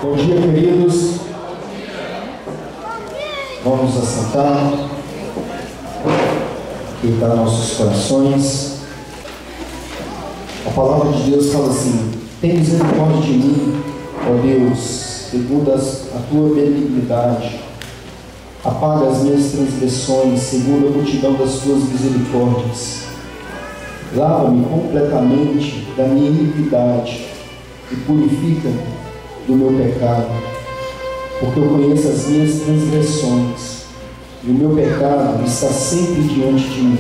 Bom dia, queridos. Vamos nos assentar, quietar nossos corações. A palavra de Deus fala assim: tem misericórdia de mim, ó Deus, segundo a tua benignidade. Apaga as minhas transgressões, segundo a multidão das tuas misericórdias. Lava-me completamente da minha iniquidade e purifica-me do meu pecado, porque eu conheço as minhas transgressões e o meu pecado está sempre diante de mim.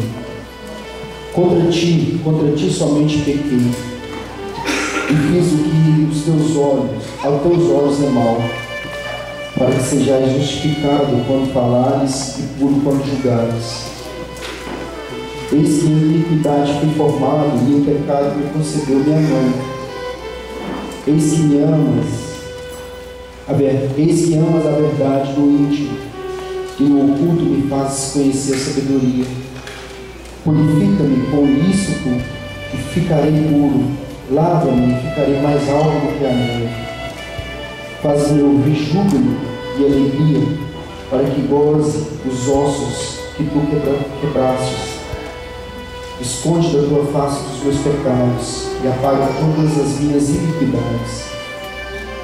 Contra ti somente pequei e fiz o que aos teus olhos é mal, para que sejais justificado quando falares e puro quando julgares. Eis que em iniquidade fui formado e em pecado me concebeu minha mãe. Eis que amas a verdade no íntimo, e no oculto me fazes conhecer a sabedoria. Purifica-me com lícito e ficarei puro. Lava-me e ficarei mais alvo do que a neve. Faz-me ouvir júbilo e alegria, para que goze os ossos que tu quebrastes. Esconde da tua face os meus pecados e apaga todas as minhas iniquidades.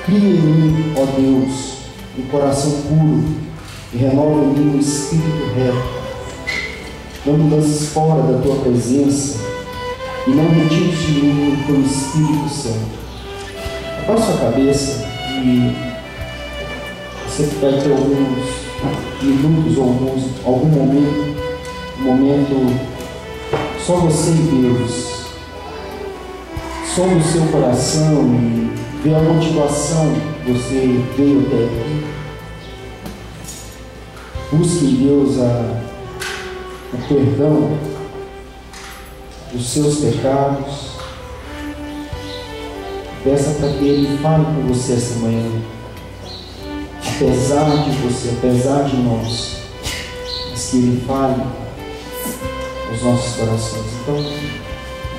Cria em mim, ó Deus, um coração puro e renova em mim um espírito reto. Não me lances fora da tua presença e não retires de mim o teu Espírito Santo. Abaixe sua cabeça e você vai ter alguns minutos ou algum momento só você e Deus. Sonde o seu coração e vê a motivação que você veio até aqui. Busque em Deus o perdão dos seus pecados. Peça para que Ele fale com você essa manhã. Apesar de você, apesar de nós, mas que Ele fale aos nossos corações. Então,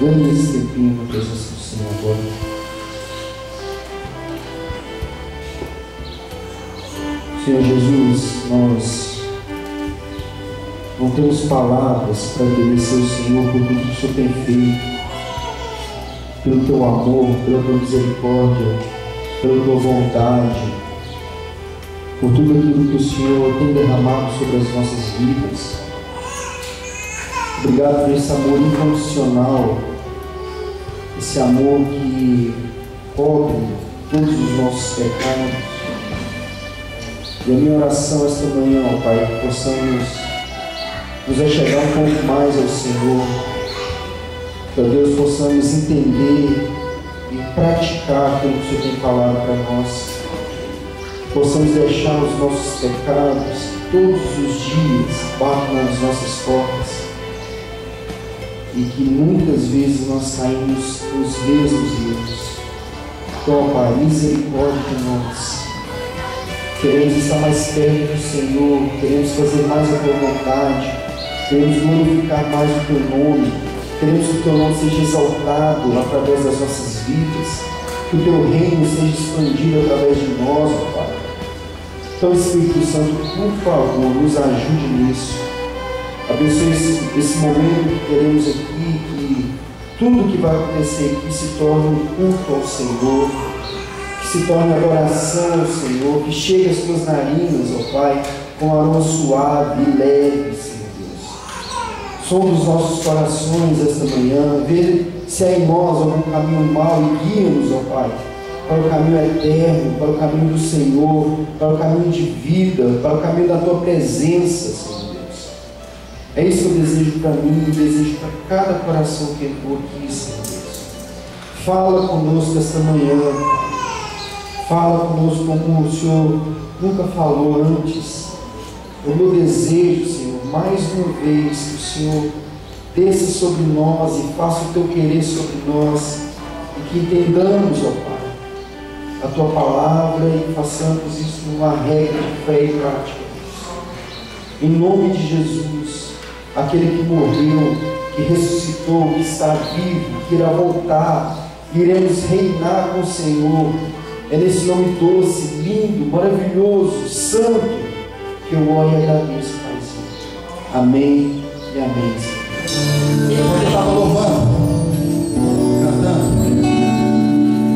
ganhe esse tempinho na presença do Senhor agora. Senhor Jesus, nós não temos palavras para agradecer o Senhor por tudo que o Senhor tem feito, pelo teu amor, pela tua misericórdia, pela tua vontade, por tudo aquilo que o Senhor tem derramado sobre as nossas vidas. Obrigado por esse amor incondicional, esse amor que cobre todos os nossos pecados. E a minha oração esta manhã, ó Pai, que possamos nos achegar um pouco mais ao Senhor, que, ó Deus, possamos entender e praticar aquilo que o Senhor tem falado para nós, que possamos deixar os nossos pecados todos os dias batem nas nossas portas, e que muitas vezes nós caímos nos mesmos erros. Então, ó Pai, misericórdia de nós. Queremos estar mais perto do Senhor, queremos fazer mais a tua vontade, queremos glorificar mais o teu nome, queremos que o teu nome seja exaltado através das nossas vidas, que o teu reino seja expandido através de nós, ó Pai. Então, Espírito Santo, por favor, nos ajude nisso. Abençoe esse momento que teremos aqui, que tudo que vai acontecer aqui se torne um culto ao Senhor, que se torne adoração ao Senhor, que chegue às tuas narinas, ó Pai, com aroma suave e leve, Senhor Deus. Sonda os nossos corações esta manhã, vê se há em nós algum caminho mau e guia-nos, ó Pai, para o caminho eterno, para o caminho do Senhor, para o caminho de vida, para o caminho da tua presença, Senhor. É isso que eu desejo para mim e desejo para cada coração que entrou aqui, Senhor Deus. Fala conosco esta manhã. Fala conosco como o Senhor nunca falou antes. O meu desejo, Senhor, mais uma vez, que o Senhor desça sobre nós e faça o teu querer sobre nós, e que entendamos, ó Pai, a tua palavra e façamos isso numa regra de fé e prática. Em nome de Jesus, aquele que morreu, que ressuscitou, que está vivo, que irá voltar, iremos reinar com o Senhor É nesse nome doce, lindo, maravilhoso, santo, que eu oro e agradeço, Paizinho. Amém e amém, Senhor. Enquanto eu estava louvando, cantando,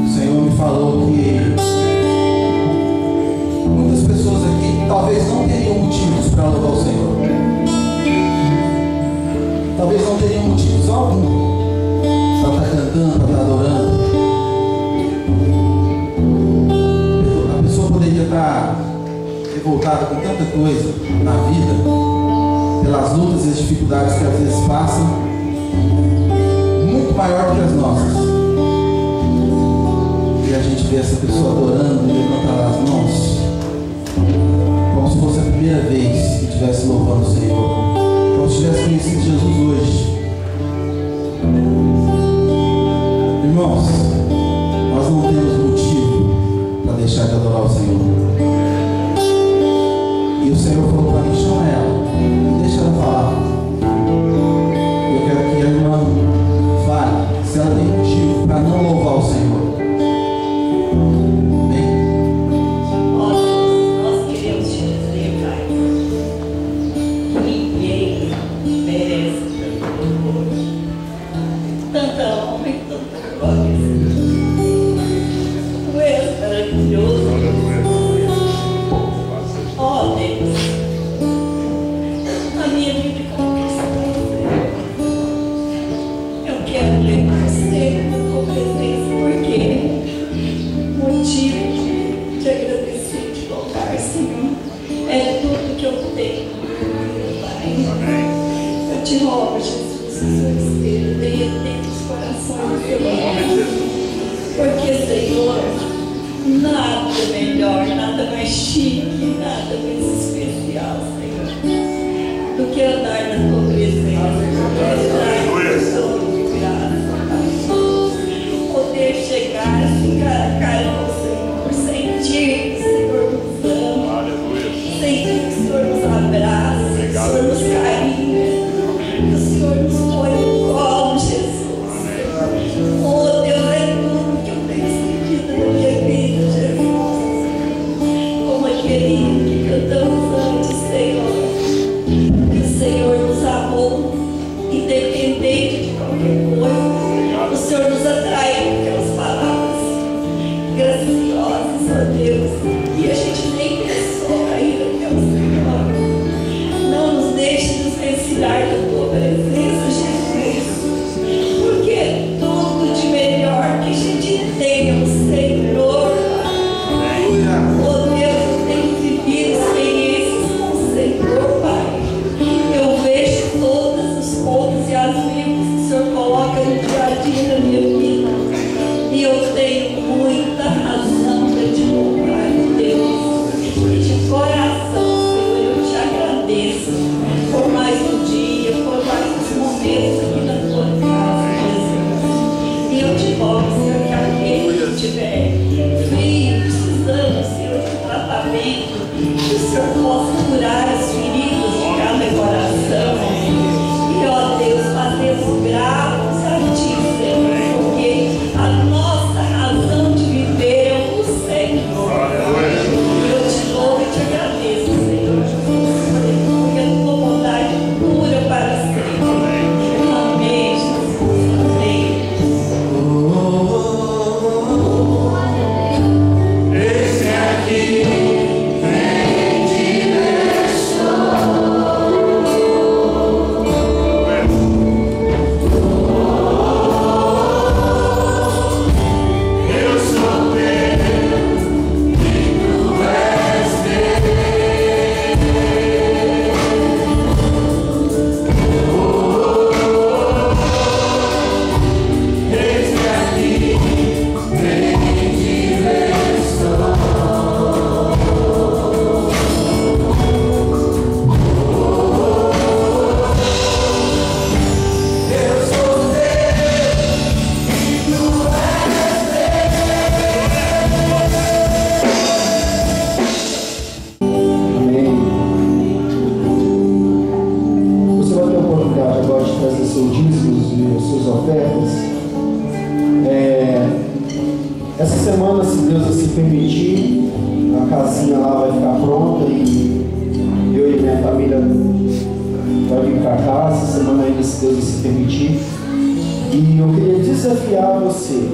o Senhor me falou que muitas pessoas aqui talvez não teriam motivos para louvar o Senhor. Talvez não teriam motivos algum para estar cantando, para estar adorando. A pessoa poderia estar revoltada com tanta coisa na vida, pelas lutas e as dificuldades que às vezes passam, muito maior que as nossas. E a gente vê essa pessoa adorando e levantando as mãos, como se fosse a primeira vez que estivesse louvando o Senhor, como se tivesse conhecido Jesus hoje. Irmãos, nós não temos motivo para deixar de adorar o Senhor. E o Senhor falou para mim: chama ela e deixa ela falar. Eu quero que a irmã fale se ela tem motivo para não louvar o Senhor. Senhor, oh Deus, eu tenho vivido casinha lá vai ficar pronta e eu e minha família vai vir para cá essa semana ainda, se Deus se permitir. E eu queria desafiar você,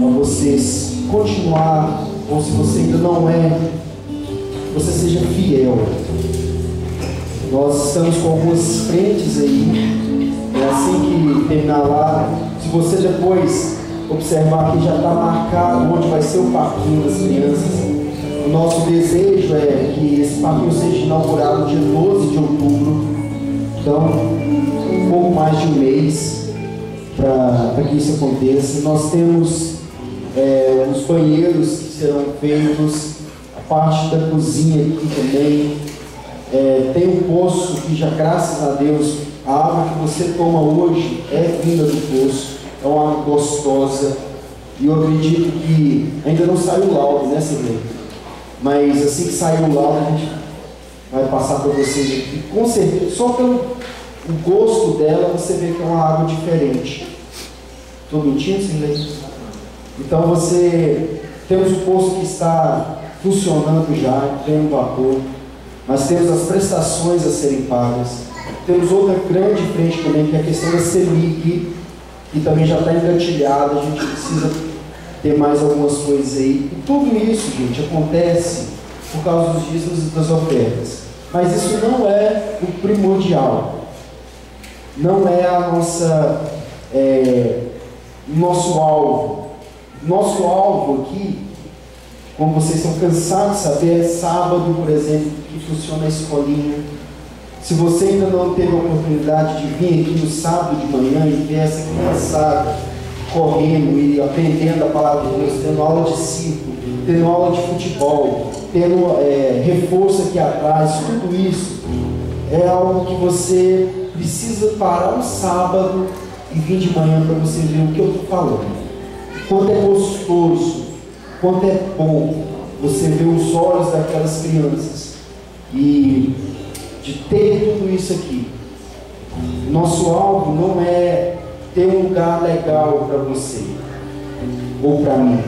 a vocês continuar, ou se você ainda não é, você seja fiel. Nós estamos com algumas frentes aí, assim que terminar lá, se você depois observar que já está marcado onde vai ser o parquinho das crianças, o nosso desejo é que esse parquinho seja inaugurado no dia 12 de outubro, então um pouco mais de um mês para que isso aconteça. Nós temos os banheiros que serão feitos, a parte da cozinha aqui também, tem um poço que já, graças a Deus, a água que você toma hoje é vinda do poço, é uma água gostosa, e eu acredito que ainda não saiu o laudo, né, Silvia? Mas assim que sair o laudo, a gente vai passar para vocês aqui, com certeza, só pelo o gosto dela, você vê que é uma água diferente. Estou mentindo, Silvia? Então temos o poço que está funcionando já, tem um vapor, mas temos as prestações a serem pagas, temos outra grande frente também, que é a questão da Selic, que também já está engatilhada, a gente precisa ter mais algumas coisas aí, e tudo isso, gente, acontece por causa dos dízimos e das ofertas, mas isso não é o primordial, não é a nosso alvo. Nosso alvo aqui, como vocês estão cansados de saber, é sábado, por exemplo, que funciona a escolinha. Se você ainda não teve a oportunidade de vir aqui no sábado de manhã e ver essa criançada correndo e aprendendo a palavra de Deus, tendo aula de circo, tendo aula de futebol, tendo reforço aqui atrás, tudo isso é algo que você precisa parar um sábado e vir de manhã para você ver o que eu estou falando. Quanto é gostoso, quanto é bom você ver os olhos daquelas crianças e de ter tudo isso aqui. Nosso alvo não é ter um lugar legal para você ou para mim.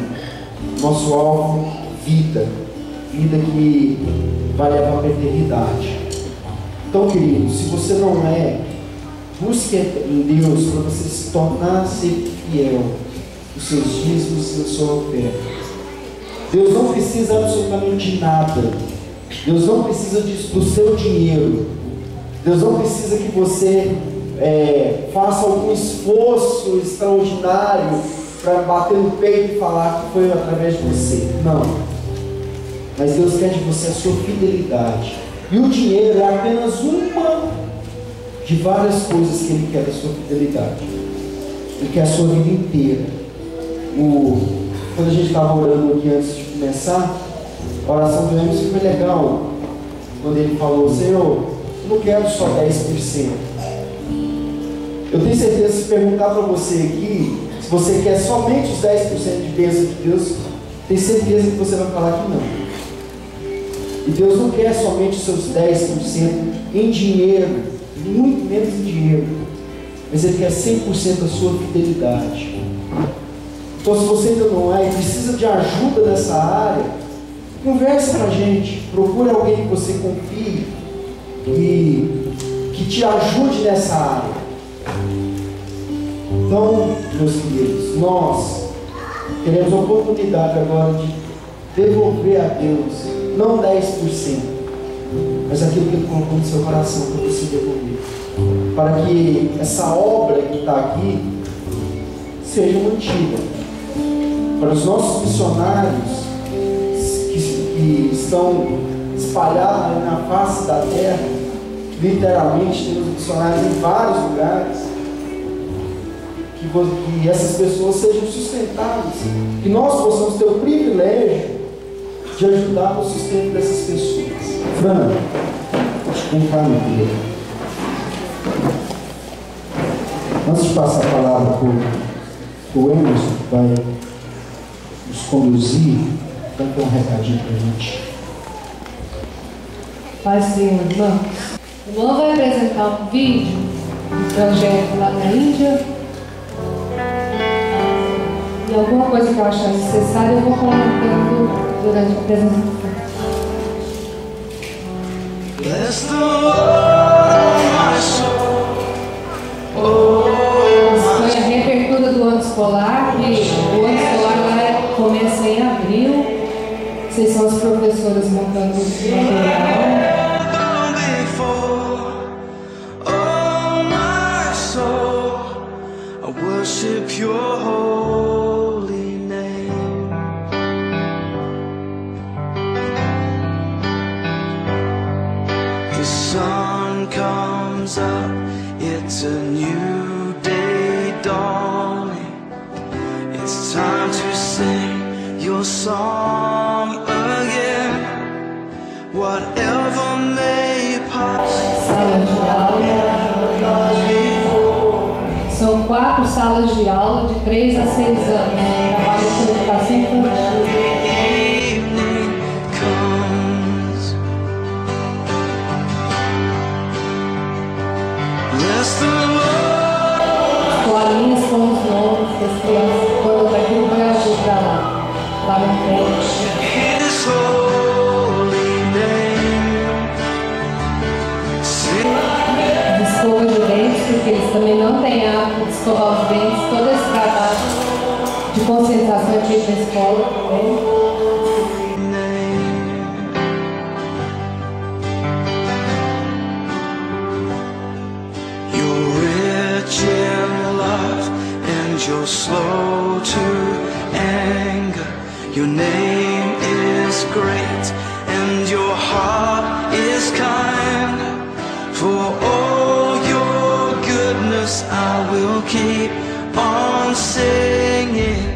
Nosso alvo é vida que vai levar para a eternidade. Então, querido, se você não busque em Deus para você se tornar ser fiel, os seus dízimos e a sua oferta. Deus não precisa absolutamente de nada. Deus não precisa do seu dinheiro. Deus não precisa que você faça algum esforço extraordinário para bater no peito e falar que foi através de você. Não. Mas Deus quer de você a sua fidelidade. E o dinheiro é apenas uma de várias coisas que Ele quer da sua fidelidade. Ele quer a sua vida inteira. Quando a gente estava orando aqui antes de começar, a oração do Emerson foi legal. Quando ele falou: Senhor, eu não quero só 10%. Eu tenho certeza, se perguntar para você aqui, se você quer somente os 10% de bênção de Deus, tenho certeza que você vai falar que não. E Deus não quer somente os seus 10% em dinheiro, muito menos em dinheiro, mas Ele quer 100% da sua fidelidade. Então, se você ainda não e precisa de ajuda nessa área, converse com a gente, procure alguém que você confie e que te ajude nessa área. Então, meus queridos, nós teremos a oportunidade agora de devolver a Deus, não 10%, mas aquilo que Ele colocou no seu coração para você devolver, para que essa obra que está aqui seja mantida. Para os nossos missionários que estão espalhados na face da terra, literalmente temos missionários em vários lugares, que essas pessoas sejam sustentadas, que nós possamos ter o privilégio de ajudar no sustento dessas pessoas. Fran, vem cá, meu filho. Antes de passar a palavra para o Emerson, que vai nos conduzir, então tem um recadinho para a gente. Pai, Senhor, irmãos. O irmão vai apresentar um vídeo do projeto lá na Índia. E alguma coisa que eu achar necessária, eu vou comentando durante a apresentação. Bless the Lord, my soul. Foi a reabertura do ano escolar, e o ano escolar lá começa em abril. Vocês são as professoras montando o material. Worship your holy name. The sun comes up, it's a new day dawning. It's time to sing your song again. Whatever may pass. Sala de aula. São 4 salas de aula de 3 a 6 anos. Trabalho com educação infantil. Escolinhas com os nomes das crianças. Quando daqui o Brasil para lá no frente. Escova de dentes, porque eles também não têm hábito de escovar os dentes. Todo esse trabalho de concentração é feito na escola também. You're slow to anger. Your name is great, and your heart is kind. For all your goodness, I will keep on singing.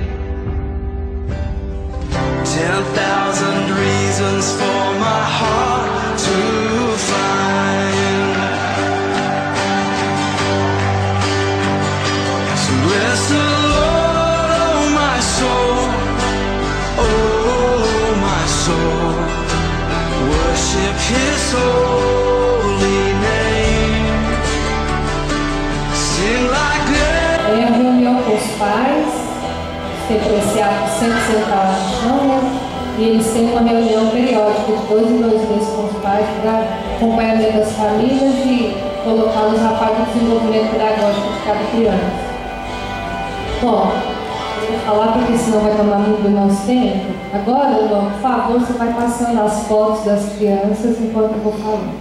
10,000 reasons for my heart to find. So bless the Lord, oh my soul, oh my soul. Worship His holy name. Sing like that. É a reunião com os pais, feito esse ato sempre sentado no chão, né? E eles têm uma reunião periódica de 2 em 2 meses com os pais para acompanhamento das famílias e colocá-los a par do desenvolvimento pedagógico de cada criança. Bom, eu vou falar porque senão vai tomar muito do nosso tempo. Agora, Lô, por favor, você vai passando as fotos das crianças enquanto eu vou falando.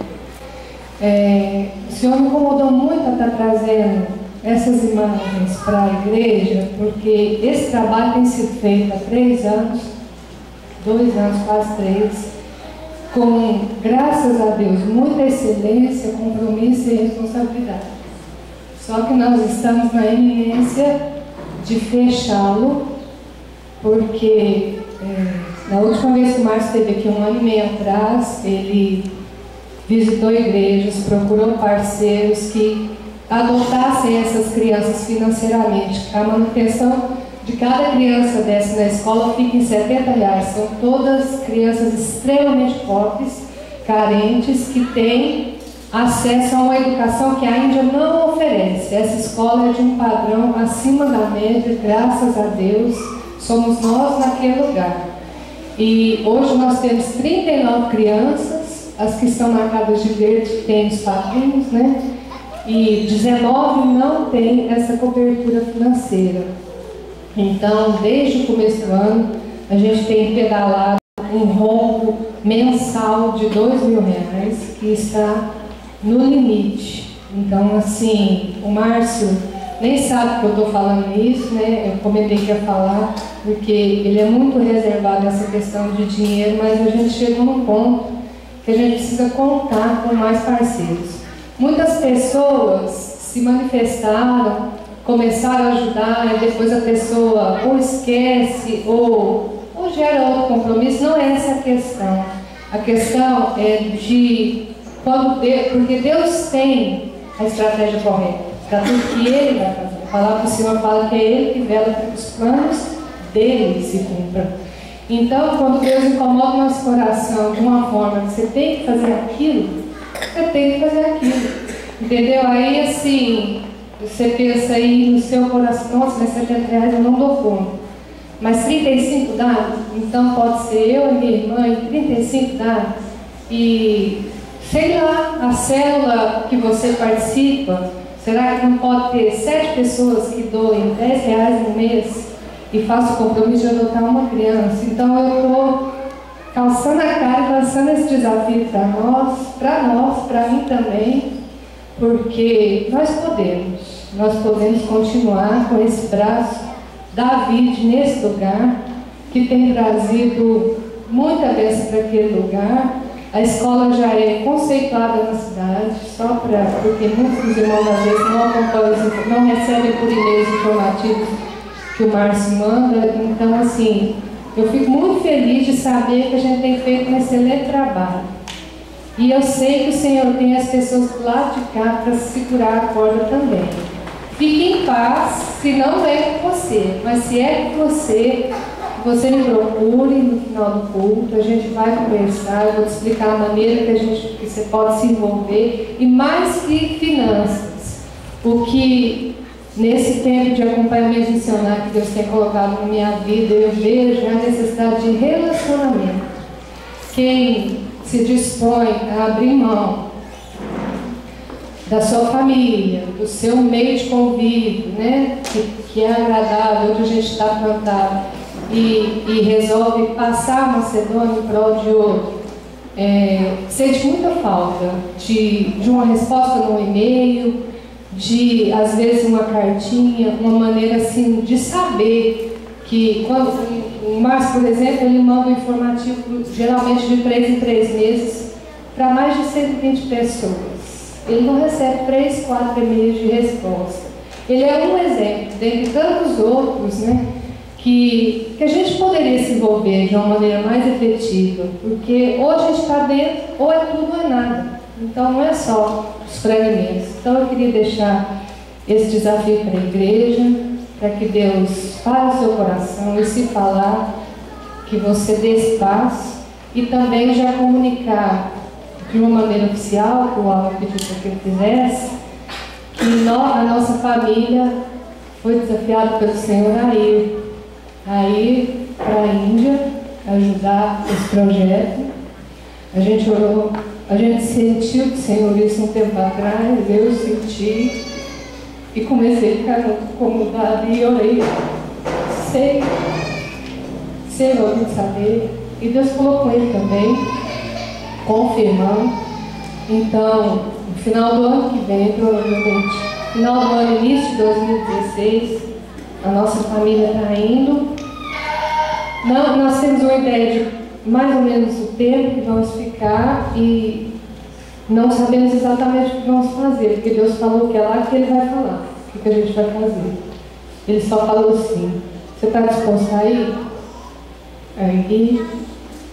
O Senhor me incomodou muito a estar trazendo essas imagens para a igreja, porque esse trabalho tem sido feito há 3 anos, 2 anos, quase 3, com, graças a Deus, muita excelência, compromisso e responsabilidade. Só que nós estamos na iminência de fechá-lo, porque na última vez que o Márcio esteve aqui, 1 ano e meio atrás, ele visitou igrejas, procurou parceiros que adotassem essas crianças financeiramente. A manutenção de cada criança dessa na escola fica em R$70. São todas crianças extremamente pobres, carentes, que têm acesso a uma educação que a Índia não oferece. Essa escola é de um padrão acima da média, graças a Deus, somos nós naquele lugar. E hoje nós temos 39 crianças, as que estão marcadas de verde têm os padrinhos, né? E 19 não têm essa cobertura financeira. Então, desde o começo do ano, a gente tem pedalado um rombo mensal de R$2.000, que está no limite. Então, assim, o Márcio nem sabe que eu estou falando isso, né? Eu comentei que ia falar, porque ele é muito reservado nessa questão de dinheiro, mas a gente chegou num ponto que a gente precisa contar com mais parceiros. Muitas pessoas se manifestaram, começaram a ajudar, e depois a pessoa ou esquece ou gera outro compromisso. Não é essa a questão. A questão é de porque Deus tem a estratégia correta para tudo que Ele vai fazer. A palavra do Senhor fala que é Ele que vela para que os planos dele se cumpram. Então, quando Deus incomoda o nosso coração de uma forma que você tem que fazer aquilo, você tem que fazer aquilo. Entendeu? Aí, assim, você pensa aí no seu coração, nossa, mas R$70 eu não dou conta. Mas 35 dá? Então pode ser eu e minha irmã em 35 dá. E sei lá, a célula que você participa, será que não pode ter 7 pessoas que doem R$10 no mês e façam o compromisso de adotar uma criança? Então eu estou calçando a cara e lançando esse desafio para nós, para mim também, porque nós podemos continuar com esse braço da vida nesse lugar, que tem trazido muita bênção para aquele lugar. A escola já é conceituada na cidade, porque muitos dos irmãos às vezes não acompanham, não recebem por e-mails informativos que o Márcio manda. Então, assim, eu fico muito feliz de saber que a gente tem feito um excelente trabalho. E eu sei que o Senhor tem as pessoas do lado de cá para segurar a corda também. Fique em paz, se não é com você, mas se é com você me procure no final do culto, a gente vai conversar, eu vou te explicar a maneira que você pode se envolver. E mais que finanças, o que nesse tempo de acompanhamento missionário que Deus tem colocado na minha vida, eu vejo a necessidade de relacionamento. Quem se dispõe a abrir mão da sua família, do seu meio de convívio, né? que é agradável, onde a gente está plantado, e resolve passar a Macedônia em prol de outro, sente muita falta de uma resposta no e-mail, de às vezes uma cartinha, uma maneira assim de saber que quando o Márcio, por exemplo, ele manda um informativo geralmente de 3 em 3 meses para mais de 120 pessoas. Ele não recebe 3, 4 e-mails de resposta. Ele é um exemplo, dentre tantos outros, né, que a gente poderia se envolver de uma maneira mais efetiva, porque ou a gente está dentro, ou é tudo ou é nada. Então não é só os fragmentos. Então eu queria deixar esse desafio para a igreja, para que Deus fale o seu coração e, se falar, que você dê espaço, e também já comunicar de uma maneira oficial, que o Alan pediu para que eu fizesse, que a nossa família foi desafiada pelo Senhor a ir para a Índia, ajudar esse projeto. A gente orou, a gente sentiu que o Senhor isso um tempo atrás, eu senti, e comecei a ficar incomodada e orei, Senhor, me saber, e Deus colocou ele também, confirmando. Então, no final do ano que vem, provavelmente, final do ano, início de 2016, a nossa família está indo. Nós temos uma ideia de mais ou menos o tempo que vamos ficar e não sabemos exatamente o que vamos fazer, porque Deus falou que é lá que Ele vai falar, o que a gente vai fazer. Ele só falou assim: você está disposto a ir? Aí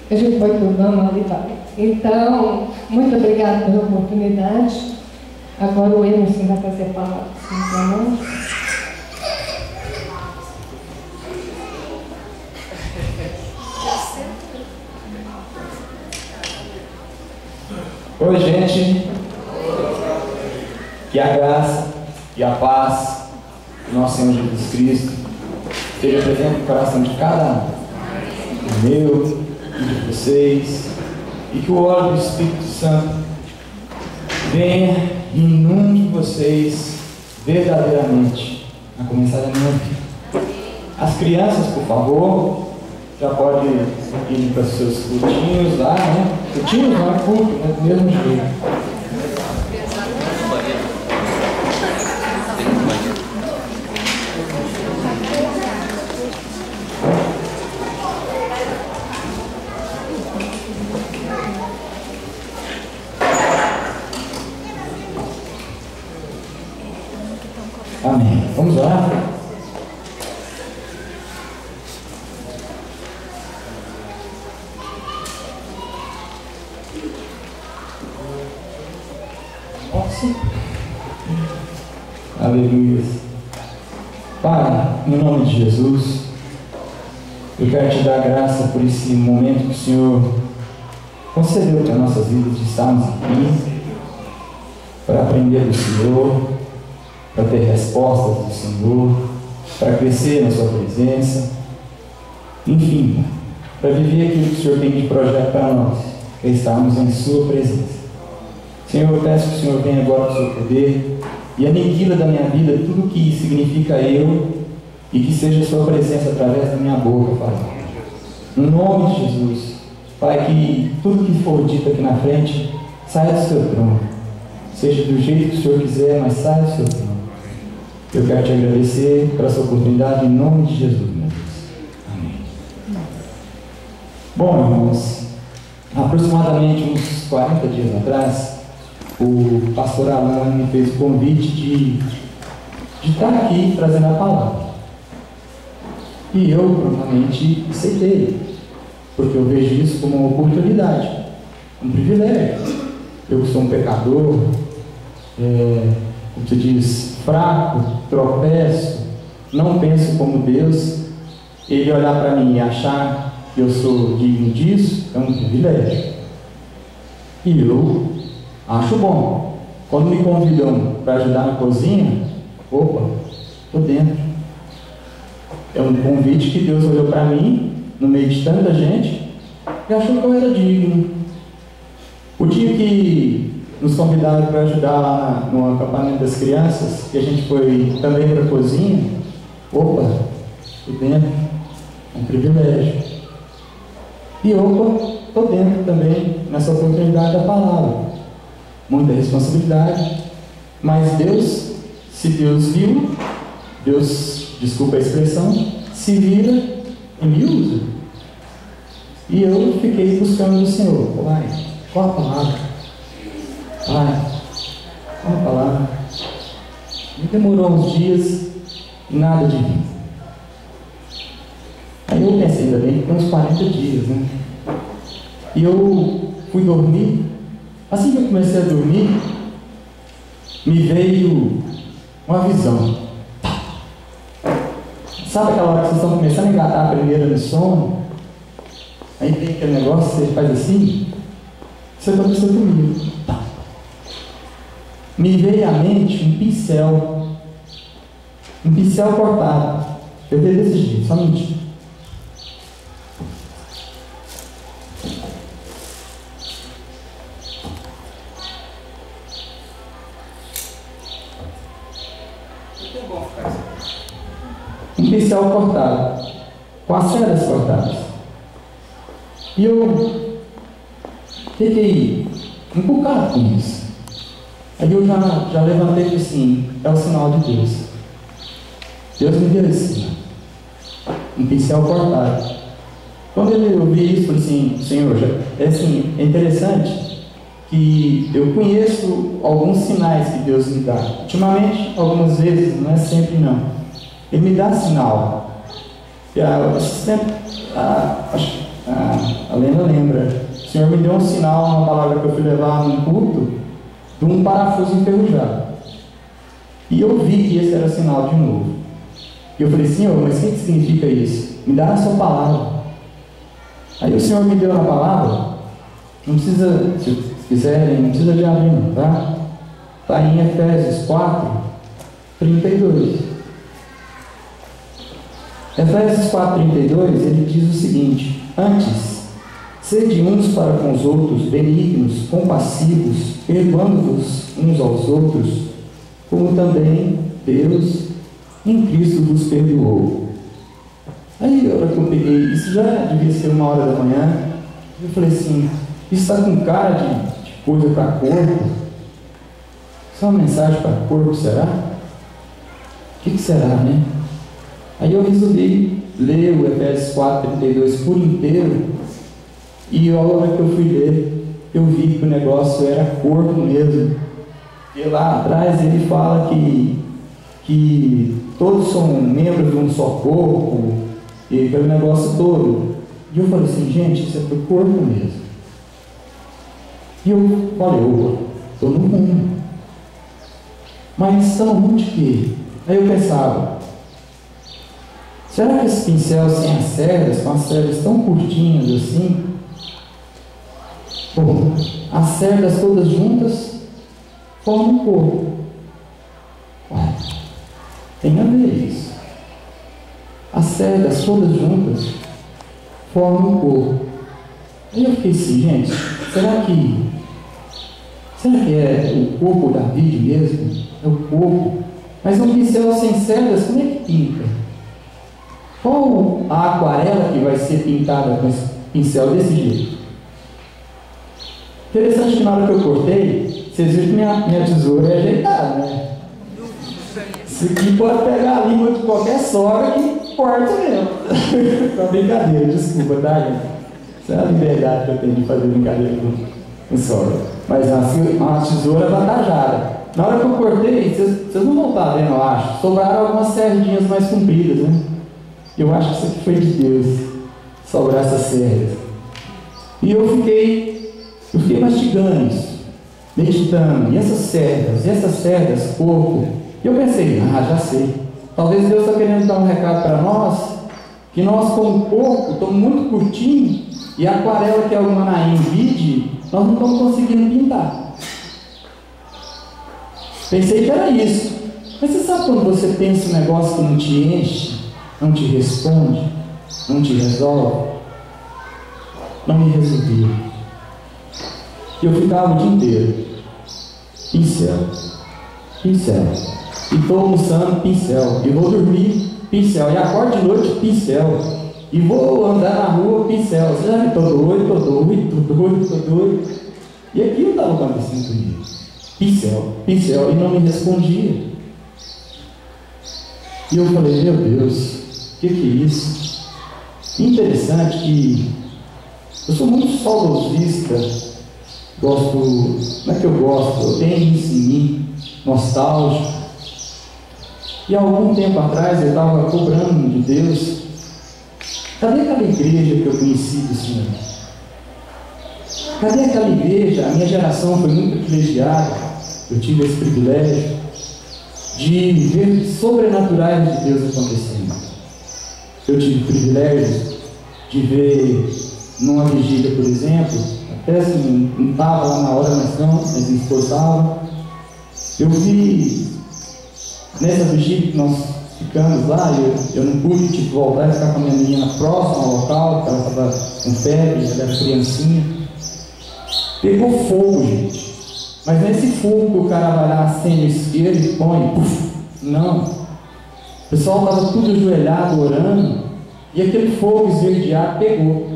a gente vai tudo, ali vai. Então, muito obrigada pela oportunidade. Agora o Emerson vai fazer a palavra para nós. Oi, gente. Que a graça e a paz do nosso Senhor Jesus Cristo esteja presente no coração de cada um, meu e de vocês, e que o óleo do Espírito Santo venha e inunde vocês verdadeiramente, a começar da minha vida. As crianças, por favor, já pode ir para os seus cultinhos lá, né? Cultinhos não é culto, né? Do mesmo jeito. Amém. Vamos orar? Posso? Aleluia. Pai, em nome de Jesus, eu quero te dar graça por esse momento que o Senhor concedeu para nossas vidas de estarmos aqui, para aprender do Senhor, para ter respostas do Senhor, para crescer na sua presença. Enfim, para viver aquilo que o Senhor tem de projeto para nós, que é estarmos em Sua presença. Senhor, eu peço que o Senhor venha agora com o seu poder e aniquila da minha vida tudo que significa eu e que seja a Sua presença através da minha boca, Pai. No nome de Jesus, Pai, que tudo que for dito aqui na frente saia do Seu trono. Seja do jeito que o Senhor quiser, mas saia do Seu trono. Eu quero te agradecer pela sua oportunidade em nome de Jesus, meu Deus. Amém. Bom, irmãos, aproximadamente uns 40 dias atrás, o pastor Alan me fez o convite de estar aqui trazendo a palavra. E eu, prontamente, aceitei, porque eu vejo isso como uma oportunidade, um privilégio. Eu sou um pecador, como se diz, fraco, tropeço, não penso como Deus. Ele olhar para mim e achar que eu sou digno disso é um privilégio. E eu acho bom. Quando me convidam para ajudar na cozinha, opa, estou dentro. É um convite que Deus olhou para mim, no meio de tanta gente, e achou que eu era digno. O dia que nos convidaram para ajudar lá no acampamento das crianças, que a gente foi também para a cozinha, opa, estou dentro, é um privilégio. E opa, estou dentro também nessa oportunidade da palavra. Muita responsabilidade, mas Deus, se Deus viu, Deus, desculpa a expressão, se vira e me usa. E eu fiquei buscando o Senhor. Pai, qual a palavra? Pai, qual a palavra? E demorou uns dias e nada de vir. Aí eu pensei, ainda bem que tem uns 40 dias, né? E eu fui dormir. Assim que eu comecei a dormir, me veio uma visão. Sabe aquela hora que vocês estão começando a engatar a primeira no sono? Aí tem aquele negócio, você faz assim, isso aconteceu comigo. Me veio à mente um pincel cortado. Eu vejo desse jeito, só mentir. Um pincel cortado, com as cerdas cortadas. E eu fiquei encucado com isso. Aí eu já levantei e disse assim, é o sinal de Deus. Deus me deu esse sinal. Um pincel cortado. Quando eu vi isso, eu falei assim, Senhor, é interessante que eu conheço alguns sinais que Deus me dá. Ultimamente, algumas vezes, não é sempre não. Ele me dá sinal. A Lena lembra. O Senhor me deu um sinal, uma palavra que eu fui levar num culto, de um parafuso enferrujado. E eu vi que esse era sinal de novo. E eu falei, Senhor, mas o que significa isso? Me dá a sua palavra. Aí o Senhor me deu na palavra. Não precisa, se quiserem, não precisa de abrir, não, tá? Está em Efésios 4, 32. Efésios 4,32, ele diz o seguinte: antes, sede uns para com os outros benignos, compassivos, perdoando-vos uns aos outros, como também Deus em Cristo vos perdoou. Aí, a hora que eu peguei, isso já devia ser 1h da manhã, eu falei assim, isso está com cara de coisa para corpo? Isso é uma mensagem para corpo, será? O que será, né? Aí eu resolvi ler o Efésios 4,32 por inteiro, e a hora que eu fui ler, eu vi que o negócio era corpo mesmo. E lá atrás ele fala que todos são membros de um só corpo, e aquele negócio todo. E eu falei assim, gente, isso é pro corpo mesmo. E eu falei, opa, estou no mundo. Mas está no mundo de quê? Aí eu pensava, será que esse pincel sem as cerdas, com as cerdas tão curtinhas assim, bom, as cerdas todas juntas formam um corpo? Ué, tem a ver isso. As cerdas todas juntas forma um corpo. Aí eu fiquei assim, gente, será que é o corpo da Davi mesmo? É o corpo? Mas um pincel sem cerdas, como é que pinta? Qual a aquarela que vai ser pintada com esse pincel desse jeito? Interessante que na hora que eu cortei, vocês viram que minha tesoura é ajeitada, né? Isso aqui pode pegar a língua de qualquer sogra que corta mesmo. Tá brincadeira, desculpa, tá, gente? Essa é a liberdade que eu tenho de fazer brincadeira com sogra. Mas a tesoura avantajada. Na hora que eu cortei, vocês não vão estar vendo, eu acho, sobraram algumas serdinhas mais compridas, né? Eu acho que isso aqui foi de Deus, sobrar essas cerdas. E eu fiquei mastigando isso, meditando, e essas cerdas, corpo. E eu pensei, já sei. Talvez Deus está querendo dar um recado para nós, que nós como corpo estamos muito curtinho, e a aquarela que é o Manaim vide, nós não estamos conseguindo pintar. Pensei que era isso. Mas você sabe quando você pensa um negócio que não te enche, não te responde, não te resolve? Não me resolvia. E eu ficava o dia inteiro. Pincel. E estou almoçando, pincel. E vou dormir, pincel. E acordo de noite, pincel. E vou andar na rua, pincel. Você já me tô doido. E aquilo estava acontecendo comigo. Pincel. E não me respondia. E eu falei, meu Deus, o que é isso? Interessante que eu sou muito saudosista. Não é que eu gosto, eu tenho isso em mim, nostálgico. E há algum tempo atrás eu estava cobrando de Deus, cadê aquela igreja que eu conheci do Senhor? Cadê aquela igreja? A minha geração foi muito privilegiada, eu tive esse privilégio de ver sobrenaturais de Deus acontecendo. Eu tive o privilégio de ver numa vigília, por exemplo, até assim, não estava lá na hora, mas minha esposa estava. Eu vi nessa vigília que nós ficamos lá, eu não pude voltar e ficar com a minha menina próxima ao local, porque ela estava com febre, ela era criancinha. Pegou fogo, gente. Mas nesse fogo que o cara vai lá, acende o isqueiro e põe, não. O pessoal estava tudo ajoelhado, orando, e aquele fogo esverdeado pegou.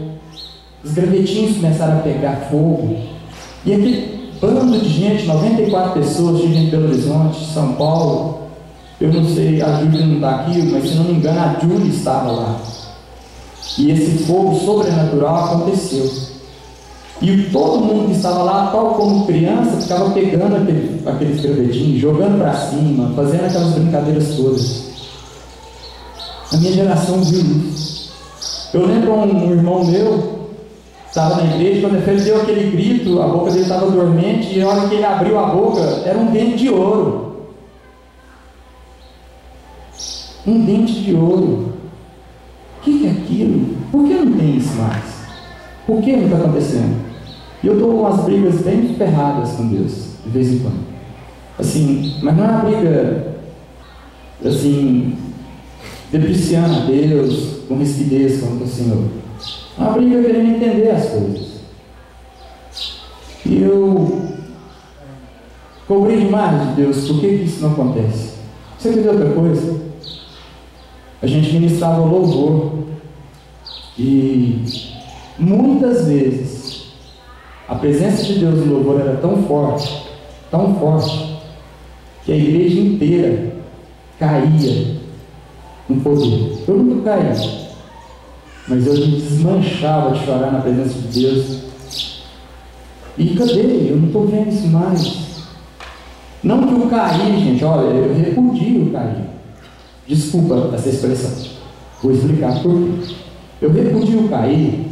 Os gravetinhos começaram a pegar fogo, e aquele bando de gente, 94 pessoas, de Belo Horizonte, São Paulo, eu não sei, a Júlia não está aqui, mas se não me engano a Júlia estava lá. E esse fogo sobrenatural aconteceu. E todo mundo que estava lá, tal como criança, ficava pegando aqueles gravetinhos, jogando para cima, fazendo aquelas brincadeiras todas. A minha geração viu isso. Eu lembro um irmão meu, estava na igreja, quando ele deu aquele grito, a boca dele estava dormente, e a hora que ele abriu a boca, era um dente de ouro. Um dente de ouro. O que é aquilo? Por que não tem isso mais? Por que não está acontecendo? E eu dou umas brigas bem ferradas com Deus, de vez em quando. Assim, mas não é uma briga, assim, depreciando a Deus, com rispidez contra o Senhor. É uma briga querendo entender as coisas. E eu cobrei demais de Deus, por que isso não acontece? Você quer ver outra coisa? A gente ministrava louvor, e muitas vezes a presença de Deus no louvor era tão forte, que a igreja inteira caía no poder. Eu nunca caí, mas eu me desmanchava de chorar na presença de Deus. E cadê? Eu não estou vendo isso mais. Não que eu caí, gente, olha, eu repudio o cair. Desculpa essa expressão, vou explicar por quê. Eu repudio o cair,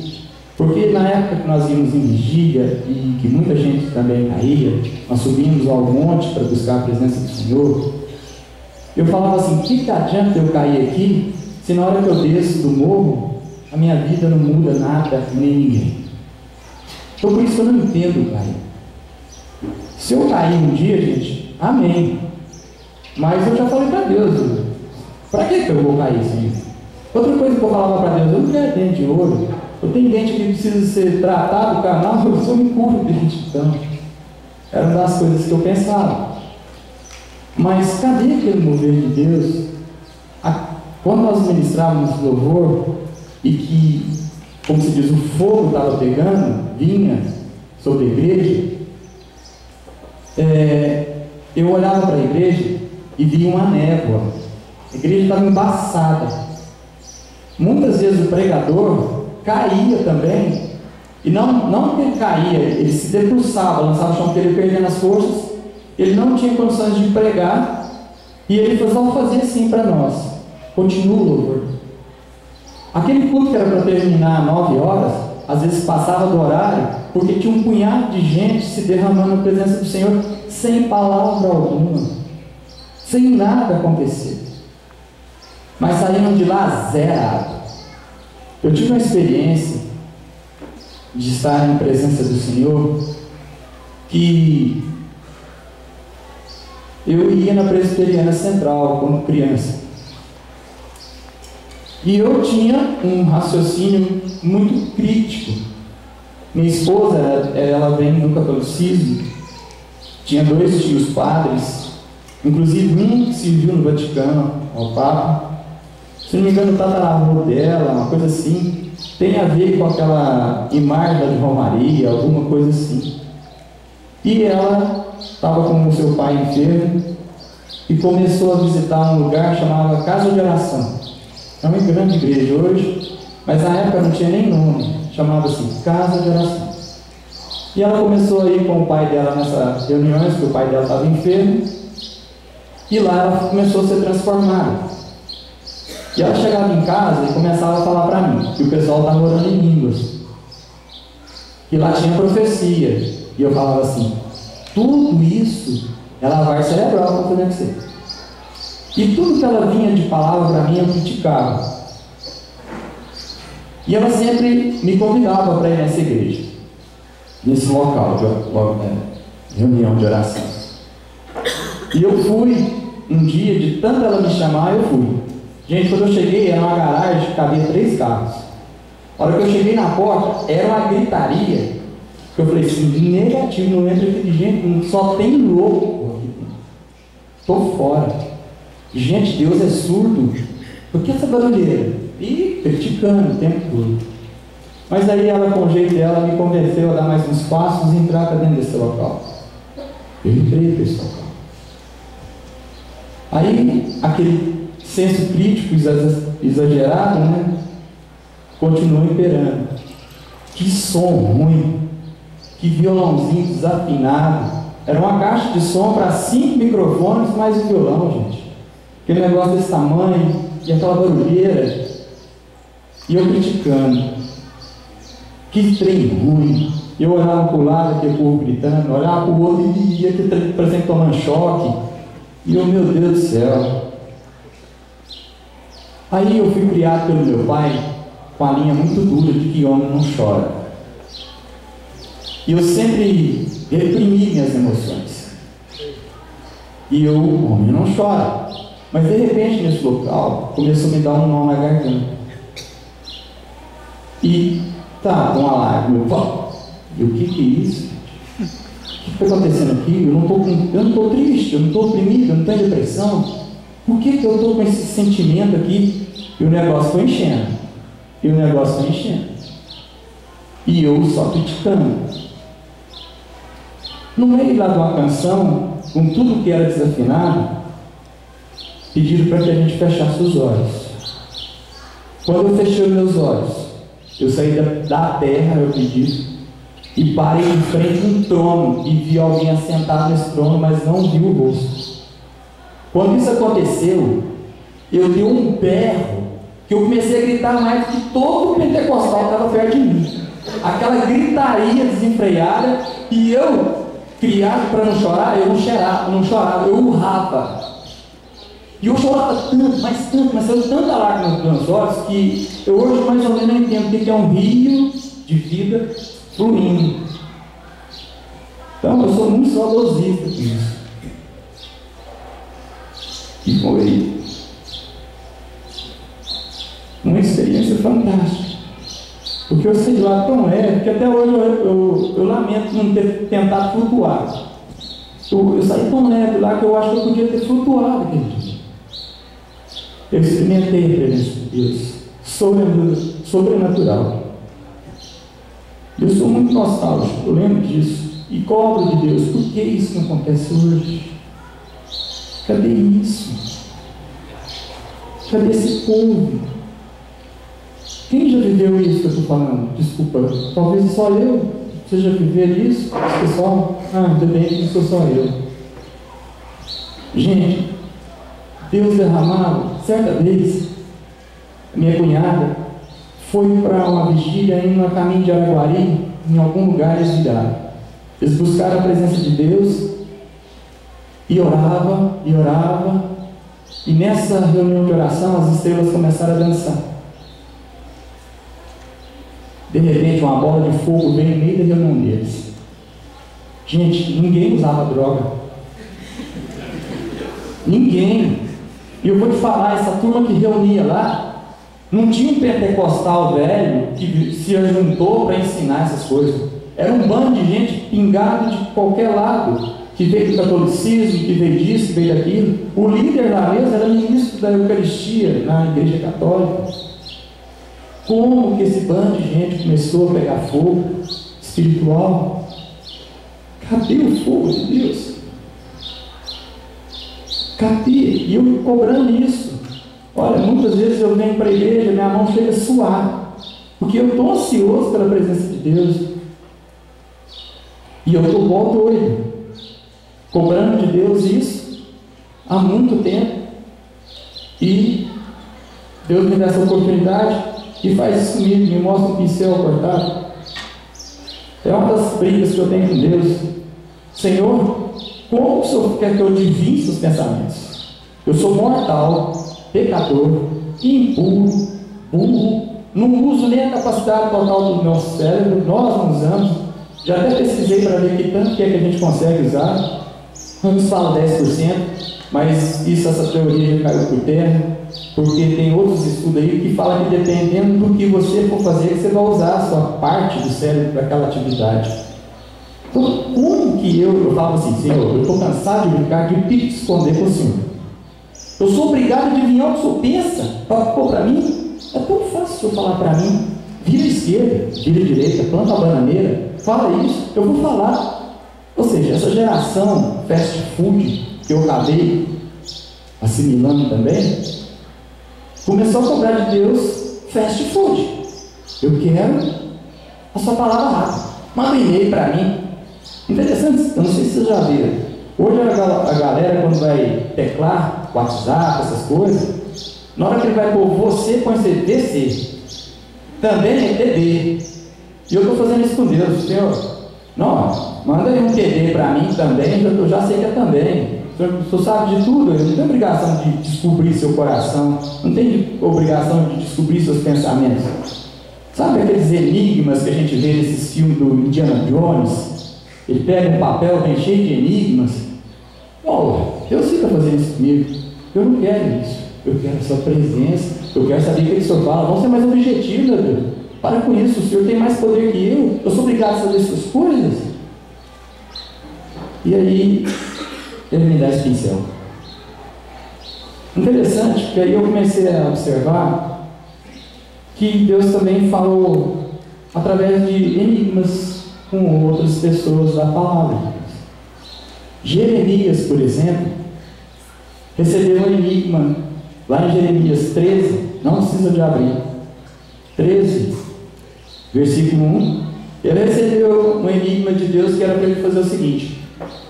porque na época que nós íamos em vigília e que muita gente também caía, nós subimos ao monte para buscar a presença do Senhor. Eu falava assim, o que adianta eu cair aqui, se na hora que eu desço do morro, a minha vida não muda nada, nem ninguém. Então por isso que eu não entendo cair. Se eu cair um dia, gente, amém. Mas eu já falei para Deus, para que eu vou cair, Senhor? Outra coisa que eu falava para Deus, eu não quero dente de ouro, Eu tenho dente que precisa ser tratado, canal, eu só me curo dente. Então, era uma das coisas que eu pensava. Mas cadê aquele mover de Deus? Quando nós ministrávamos louvor e que, como se diz, o fogo estava pegando, vinha sobre a igreja, eu olhava para a igreja e via uma névoa. A igreja estava embaçada. Muitas vezes o pregador caía também, e não que ele caía, ele se debruçava, lançava o chão, porque ele perdendo as forças, ele não tinha condições de pregar, e ele só fazia assim para nós: continua o louvor. Aquele culto que era para terminar às 9 horas, às vezes passava do horário, porque tinha um punhado de gente se derramando na presença do Senhor, sem palavra alguma, sem nada acontecer, mas saíram de lá zerados. Eu tive uma experiência de estar em presença do Senhor, que eu ia na Presbiteriana Central quando criança, e eu tinha um raciocínio muito crítico. Minha esposa, ela vem do catolicismo, tinha 2 tios padres, inclusive um que serviu no Vaticano, ao Papa. Se não me engano, o tataravô dela, uma coisa assim, tem a ver com aquela imagem de Romaria, alguma coisa assim. E ela estava com o seu pai enfermo e começou a visitar um lugar chamado Casa de Oração. É uma grande igreja hoje, mas na época não tinha nem nome, chamava-se Casa de Oração. E ela começou a ir com o pai dela nessas reuniões, porque o pai dela estava enfermo, e lá ela começou a ser transformada. E ela chegava em casa e começava a falar para mim que o pessoal estava orando em línguas, e lá tinha profecia, e eu falava assim: tudo isso é lavagem cerebral para poder ser. E tudo que ela vinha de palavra para mim eu criticava, e ela sempre me convidava para ir nessa igreja, nesse local de reunião de oração. E eu fui um dia, de tanto ela me chamar, eu fui. Gente, quando eu cheguei, era uma garagem que cabia 3 carros. A hora que eu cheguei na porta, era uma gritaria, que eu falei assim: negativo, não entra aqui de gente, só tem louco aqui. Estou fora. Gente, Deus é surdo. Por que essa barulheira? E criticando o tempo todo. Mas aí ela, com o jeito dela, me convenceu a dar mais uns passos e entrar para dentro desse local. Eu entrei para esse local. Aí, aquele senso crítico exagerado, né, continuou imperando. Que som ruim, que violãozinho desafinado. Era uma caixa de som para 5 microfones mais um violão, gente. Aquele negócio desse tamanho, e aquela barulheira. E eu criticando. Que trem ruim. Eu olhava para o lado, aquele povo gritando, olhava para o outro e ia que parecia tomando choque. E eu, meu Deus do céu. Aí eu fui criado pelo meu pai com a linha muito dura de que homem não chora. E eu sempre reprimi minhas emoções. E eu, homem não chora. Mas de repente nesse local começou a me dar um nó na garganta. E tá, com a lágrima, e o que é isso? O que está acontecendo aqui? Eu não estou triste, eu não estou oprimido, eu não estou em depressão. Por que eu estou com esse sentimento aqui? E o negócio foi enchendo. E eu só criticando. No meio lá de uma canção, com tudo que era desafinado, pediram para que a gente fechasse os olhos. Quando eu fechei os meus olhos, eu saí da terra, eu pedi, e parei em frente a um trono e vi alguém assentado nesse trono, mas não vi o rosto. Quando isso aconteceu, eu dei um berro, que eu comecei a gritar mais que todo o pentecostal estava perto de mim. Aquela gritaria desenfreada, e eu, criado para não chorar, eu não chorava, eu urrava. E eu chorava tanto, mas saiu tanta lágrima nos meus olhos, que eu hoje mais ou menos entendo o que é um rio de vida fluindo. Então eu sou muito saudosista com isso. E foi uma experiência fantástica. Porque eu saí de lá tão leve que até hoje eu lamento não ter tentado flutuar. Eu saí tão leve de lá que eu acho que eu podia ter flutuado aquele dia. Eu experimentei a presença de Deus sobrenatural. Eu sou muito nostálgico, eu lembro disso e cobro de Deus. Por que isso não acontece hoje? Cadê isso? Cadê esse povo? Quem já viveu isso que eu estou falando? Desculpa, talvez só eu. Você já viveu isso? Esse pessoal? Ainda bem que não sou só eu. Gente, Deus derramava, certa vez, minha cunhada foi para uma vigília indo a caminho de Araguari, em algum lugar eles viraram. Eles buscaram a presença de Deus e orava, e nessa reunião de oração as estrelas começaram a dançar. De repente uma bola de fogo veio no meio da reunião deles. Gente, ninguém usava droga. Ninguém. E eu vou te falar, essa turma que reunia lá, não tinha um pentecostal velho que se juntou para ensinar essas coisas. Era um bando de gente pingado de qualquer lado, que veio do catolicismo, que veio disso, que veio daquilo. O líder lá mesmo era ministro da Eucaristia na Igreja Católica. Como que esse bando de gente começou a pegar fogo espiritual? Cadê o fogo de Deus? Cadê? E eu cobrando isso. Olha, muitas vezes eu venho para a igreja, minha mão chega a suar, porque eu estou ansioso pela presença de Deus. E eu estou igual doido, cobrando de Deus isso há muito tempo. E Deus me dá essa oportunidade e faz isso comigo, me mostra um pincel cortado. É uma das brigas que eu tenho com Deus. Senhor, como o Senhor quer que eu divide os pensamentos? Eu sou mortal, pecador, impuro, burro, não uso nem a capacidade total do nosso cérebro, nós não usamos. Já até pesquisei para ver que tanto que é que a gente consegue usar. Uns falam 10%, mas essa teoria já caiu por terra, porque tem outros estudos aí que falam que dependendo do que você for fazer, você vai usar a sua parte do cérebro para aquela atividade. Então, como que eu falo assim, Senhor, eu estou cansado de brincar de pique esconder com o Senhor. Eu sou obrigado a adivinhar o que o Senhor pensa para pôr para mim. É tão fácil o Senhor falar para mim, vira esquerda, vira direita, planta a bananeira, fala isso, eu vou falar. Ou seja, essa geração fast food que eu acabei assimilando também, começou a cobrar de Deus fast food. Eu quero a sua palavra rápida. Manda um e-mail para mim. Interessante, eu não sei se vocês já viram. Hoje a galera, quando vai teclar, WhatsApp, essas coisas, na hora que ele vai pôr você, põe DC. Também é TD. E eu estou fazendo isso com Deus, Senhor. Não, manda aí um TD para mim também, eu já sei que é também. O Senhor sabe de tudo, eu não tenho obrigação de descobrir seu coração, não tenho obrigação de descobrir seus pensamentos. Sabe aqueles enigmas que a gente vê nesses filmes do Indiana Jones? Ele pega um papel bem cheio de enigmas. Oh, Deus fica fazendo isso comigo. Eu não quero isso. Eu quero a sua presença. Eu quero saber o que o Senhor fala. Vamos ser mais objetivos, meu Deus. Para com isso, o Senhor tem mais poder que eu. Eu sou obrigado a fazer essas coisas. E aí, ele me dá esse pincel. Interessante, porque aí eu comecei a observar que Deus também falou através de enigmas com outras pessoas da palavra. Jeremias, por exemplo, recebeu um enigma lá em Jeremias 13, não precisa de abrir, 13, versículo 1. Ele recebeu um enigma de Deus que era para ele fazer o seguinte: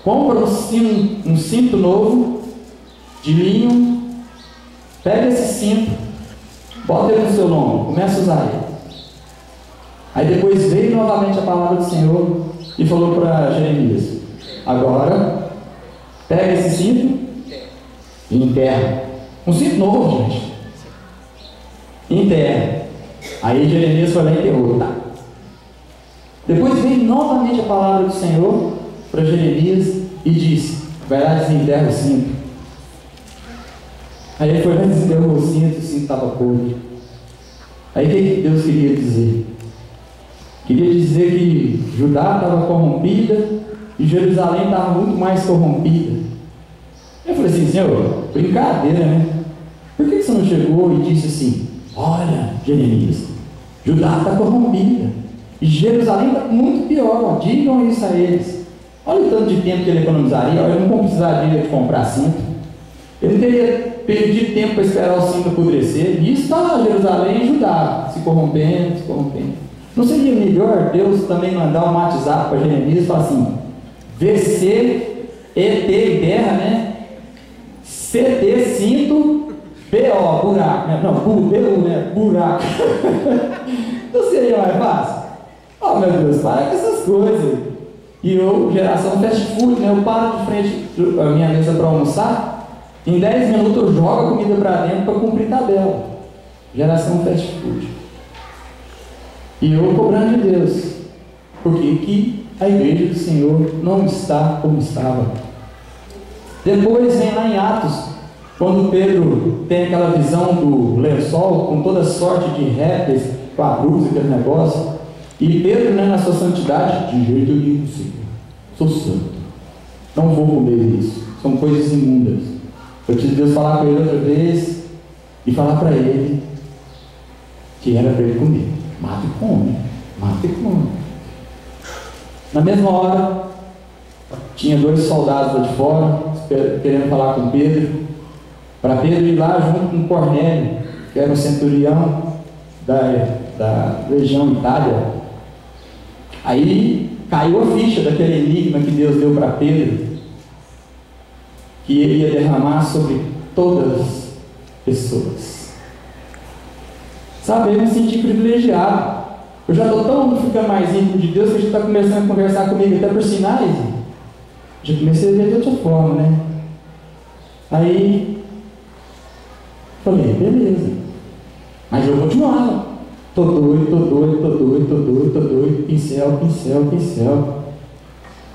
compra um cinto novo de linho, pega esse cinto, bota ele no seu lombo, começa a usar ele. Aí depois veio novamente a palavra do Senhor e falou para Jeremias: agora pega esse cinto e enterra. Um cinto novo, gente. Enterra. Aí Jeremias foi lá e enterrou. Tá. Depois veio novamente a palavra do Senhor para Jeremias e disse: vai lá e desenterra o cinto. Aí ele foi lá e desenterrou o cinto estava podre. Aí o que Deus queria dizer? Queria dizer que Judá estava corrompida e Jerusalém estava muito mais corrompida. Eu falei assim, Senhor, brincadeira, né? Por que você não chegou e disse assim, olha, Jeremias, Judá está corrompida e Jerusalém está muito pior, digam isso a eles. Olha o tanto de tempo que ele economizaria, ele não precisaria de comprar cinto, ele não teria perdido tempo para esperar o cinto apodrecer, e isso está Jerusalém e Judá, se corrompendo, se corrompendo. Não seria melhor Deus também mandar um WhatsApp para Jeremias e falar assim, VC, ET e terra, né? CT, cinto, BO, buraco, né? Não, BU, né? Buraco. Não seria mais fácil? Oh, meu Deus, para com essas coisas. E eu, geração fast food, né? Eu paro de frente à minha mesa para almoçar, em 10 minutos eu jogo a comida para dentro para cumprir tabela. Geração fast food. E eu cobrando de Deus, porque que a igreja do Senhor não está como estava. Depois vem lá em Atos, quando Pedro tem aquela visão do lençol com toda sorte de répteis, quadrúpedes, aquele negócio, e Pedro, né, na sua santidade, de jeito nenhum, Senhor, sou santo, não vou comer isso, são coisas imundas. Eu tive Deus falar com ele outra vez e falar para ele que era para ele comer. Mata e come, mata e come. Na mesma hora, tinha 2 soldados lá de fora, querendo falar com Pedro, para Pedro ir lá junto com Cornélio, que era um centurião da região Itália. Aí caiu a ficha daquele enigma que Deus deu para Pedro, que ele ia derramar sobre todas as pessoas. Sabe, eu me senti privilegiado. Eu já estou tão ficando mais íntimo de Deus que a gente está começando a conversar comigo até por sinais. Já comecei a ver de outra forma, né? Aí falei, beleza. Mas eu continuava. Tô doido, pincel.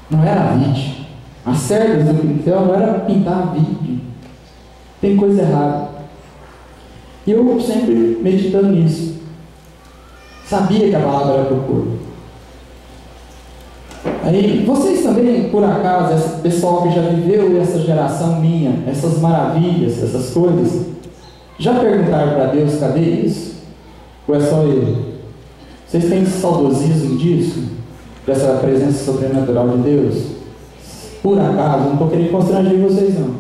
Não era vídeo. As cerdas do pincel não era pintar vídeo. Tem coisa errada. E eu sempre meditando nisso. Sabia que a palavra era para o corpo. Aí, vocês também, por acaso, esse pessoal que já viveu essa geração minha, essas maravilhas, essas coisas, já perguntaram para Deus, cadê isso? Ou é só Ele? Vocês têm saudosismo disso? Dessa presença sobrenatural de Deus? Por acaso, não estou querendo constranger vocês não.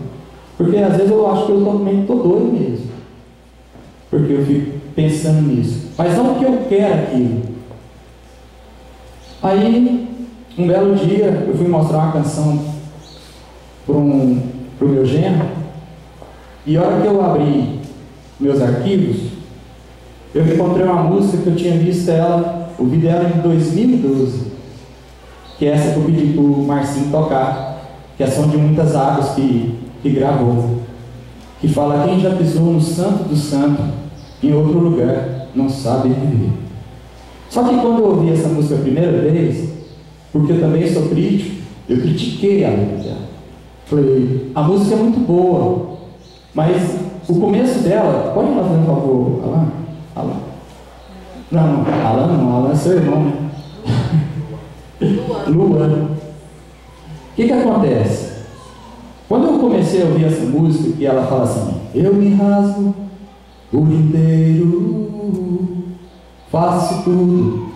Porque às vezes eu acho que eu também estou doido mesmo. Porque eu fico pensando nisso. Mas não que eu quero aquilo. Aí, um belo dia, eu fui mostrar uma canção para o meu genro. E a hora que eu abri meus arquivos, eu encontrei uma música que eu tinha visto ela, ouvi dela em 2012. Que é essa que eu pedi para o Marcinho tocar. Que é Som de Muitas Águas que gravou. Que fala, quem já pisou no santo do santo, em outro lugar, não sabe viver. Só que quando eu ouvi essa música a primeira vez, porque eu também sou crítico, eu critiquei a letra dela. Falei, a música é muito boa, mas o começo dela, pode lá fazer um favor, Alan? Não, Alan é seu irmão, né? Luan. O que acontece? Quando eu comecei a ouvir essa música, e ela fala assim, eu me rasgo por inteiro, faço tudo,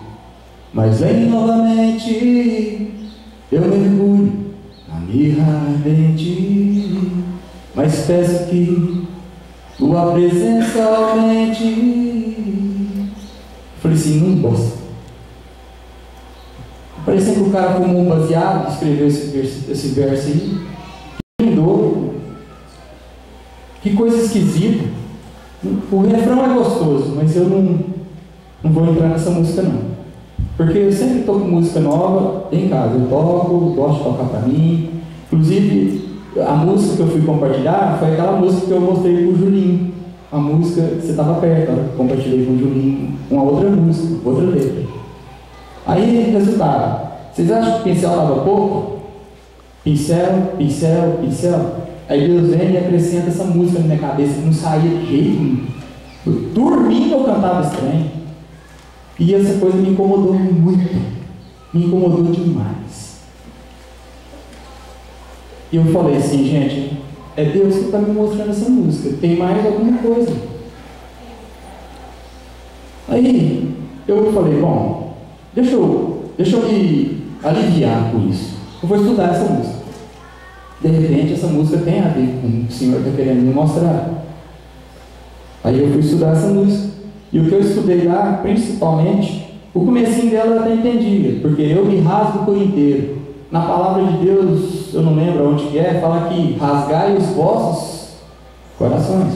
mas vem novamente, eu mergulho na mirra ardente, mas peço que tua presença aumente. Falei assim, não gosto. Parecia que o cara fumou um baseado, escreveu esse verso aí. Que doido. Que coisa esquisita. O refrão é gostoso, mas eu não vou entrar nessa música não. Porque eu sempre toco música nova em casa. Eu toco, gosto de tocar pra mim. Inclusive, a música que eu fui compartilhar foi aquela música que eu mostrei pro Julinho. A música que você estava perto, eu compartilhei com o Julinho uma outra música, outra letra. Aí, resultado, vocês acham que o pincel estava pouco? Pincel. Aí Deus vem e acrescenta essa música na minha cabeça que não saía de jeito nenhum. Dormindo eu cantava estranho. E essa coisa me incomodou muito, me incomodou demais. E eu falei assim, gente, é Deus que está me mostrando essa música, tem mais alguma coisa. Aí eu falei, bom, deixa eu me aliviar com isso. Eu vou estudar essa música. De repente essa música tem a ver com o que o Senhor está querendo me mostrar. Aí eu fui estudar essa música. E o que eu estudei lá, principalmente, o comecinho dela eu até entendia, porque eu me rasgo por inteiro. Na palavra de Deus, eu não lembro onde que é, fala que rasgai os vossos corações.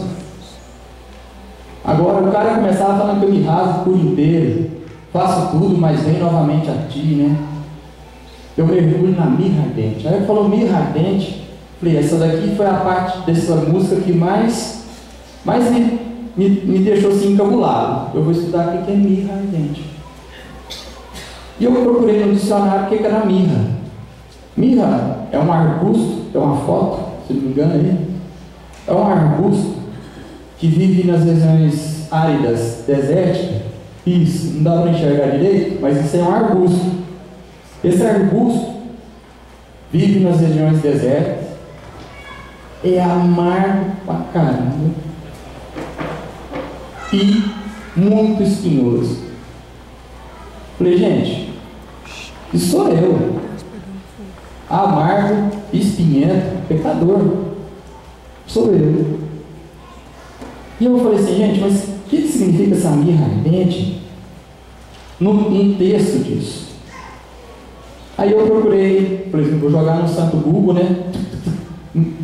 Agora o cara começava falando que eu me rasgo por inteiro, faço tudo, mas vem novamente a ti, né? Eu mergulho na mirra ardente. Aí ele falou mirra ardente, falei, essa daqui foi a parte dessa música que mais me deixou assim encabulado. Eu vou estudar o que é mirra ardente. E eu procurei no dicionário o que era mirra. Mirra é um arbusto, é uma foto, se não me engano aí. É um arbusto que vive nas regiões áridas, desérticas. Isso, não dá para enxergar direito, mas isso é um arbusto. Esse arbusto vive nas regiões desérticas, é amargo pra caramba e muito espinhoso. Falei, gente, isso sou eu, amargo, espinhento, pecador, sou eu. E eu falei assim, gente, mas o que significa essa mirra ardente no texto disso? Aí eu procurei, por exemplo, vou jogar no santo Google, né?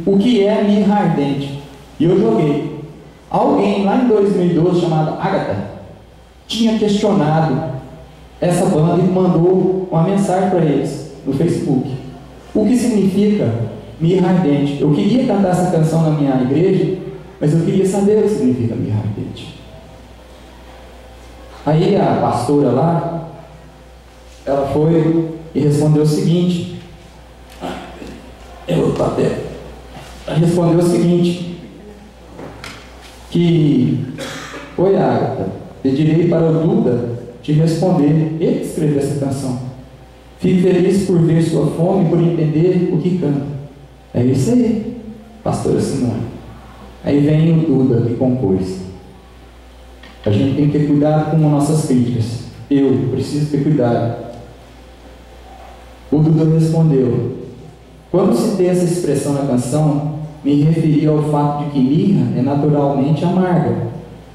O que é mirra ardente? E eu joguei. Alguém lá em 2012, chamado Agatha, tinha questionado essa banda e mandou uma mensagem para eles no Facebook. O que significa mirra ardente? Eu queria cantar essa canção na minha igreja, mas eu queria saber o que significa mirra ardente. Aí a pastora lá, ela foi e respondeu o seguinte, ela respondeu o seguinte, que, oi Agatha, pedirei para o Duda te responder, ele que escreveu essa canção. Fico feliz por ver sua fome, por entender o que canta. É isso aí, pastora Simone. Aí vem o Duda que compôs. A gente tem que ter cuidado com nossas críticas. Eu preciso ter cuidado. O Duda respondeu, quando citei essa expressão na canção, me referi ao fato de que mirra é naturalmente amarga,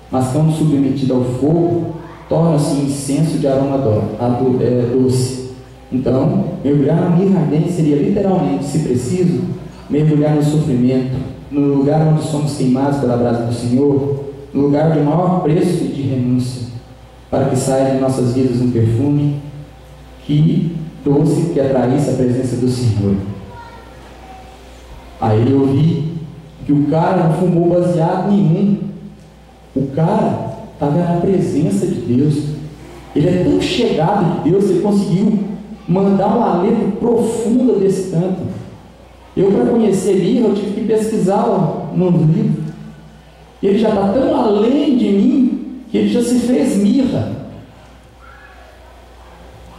mas quando submetida ao fogo, torna-se um incenso de aroma doce. Então, mergulhar na mirra ardente seria literalmente, se preciso, mergulhar no sofrimento, no lugar onde somos queimados pela brasa do Senhor, no lugar de maior preço e de renúncia, para que saia de nossas vidas um perfume doce que atraísse a presença do Senhor. Aí eu vi que o cara não fumou baseado nenhum. O cara estava na presença de Deus. Ele é tão chegado de Deus, ele conseguiu mandar uma letra profunda desse canto. Eu, para conhecer mirra, eu tive que pesquisar no livro. Ele já está tão além de mim que ele já se fez mirra.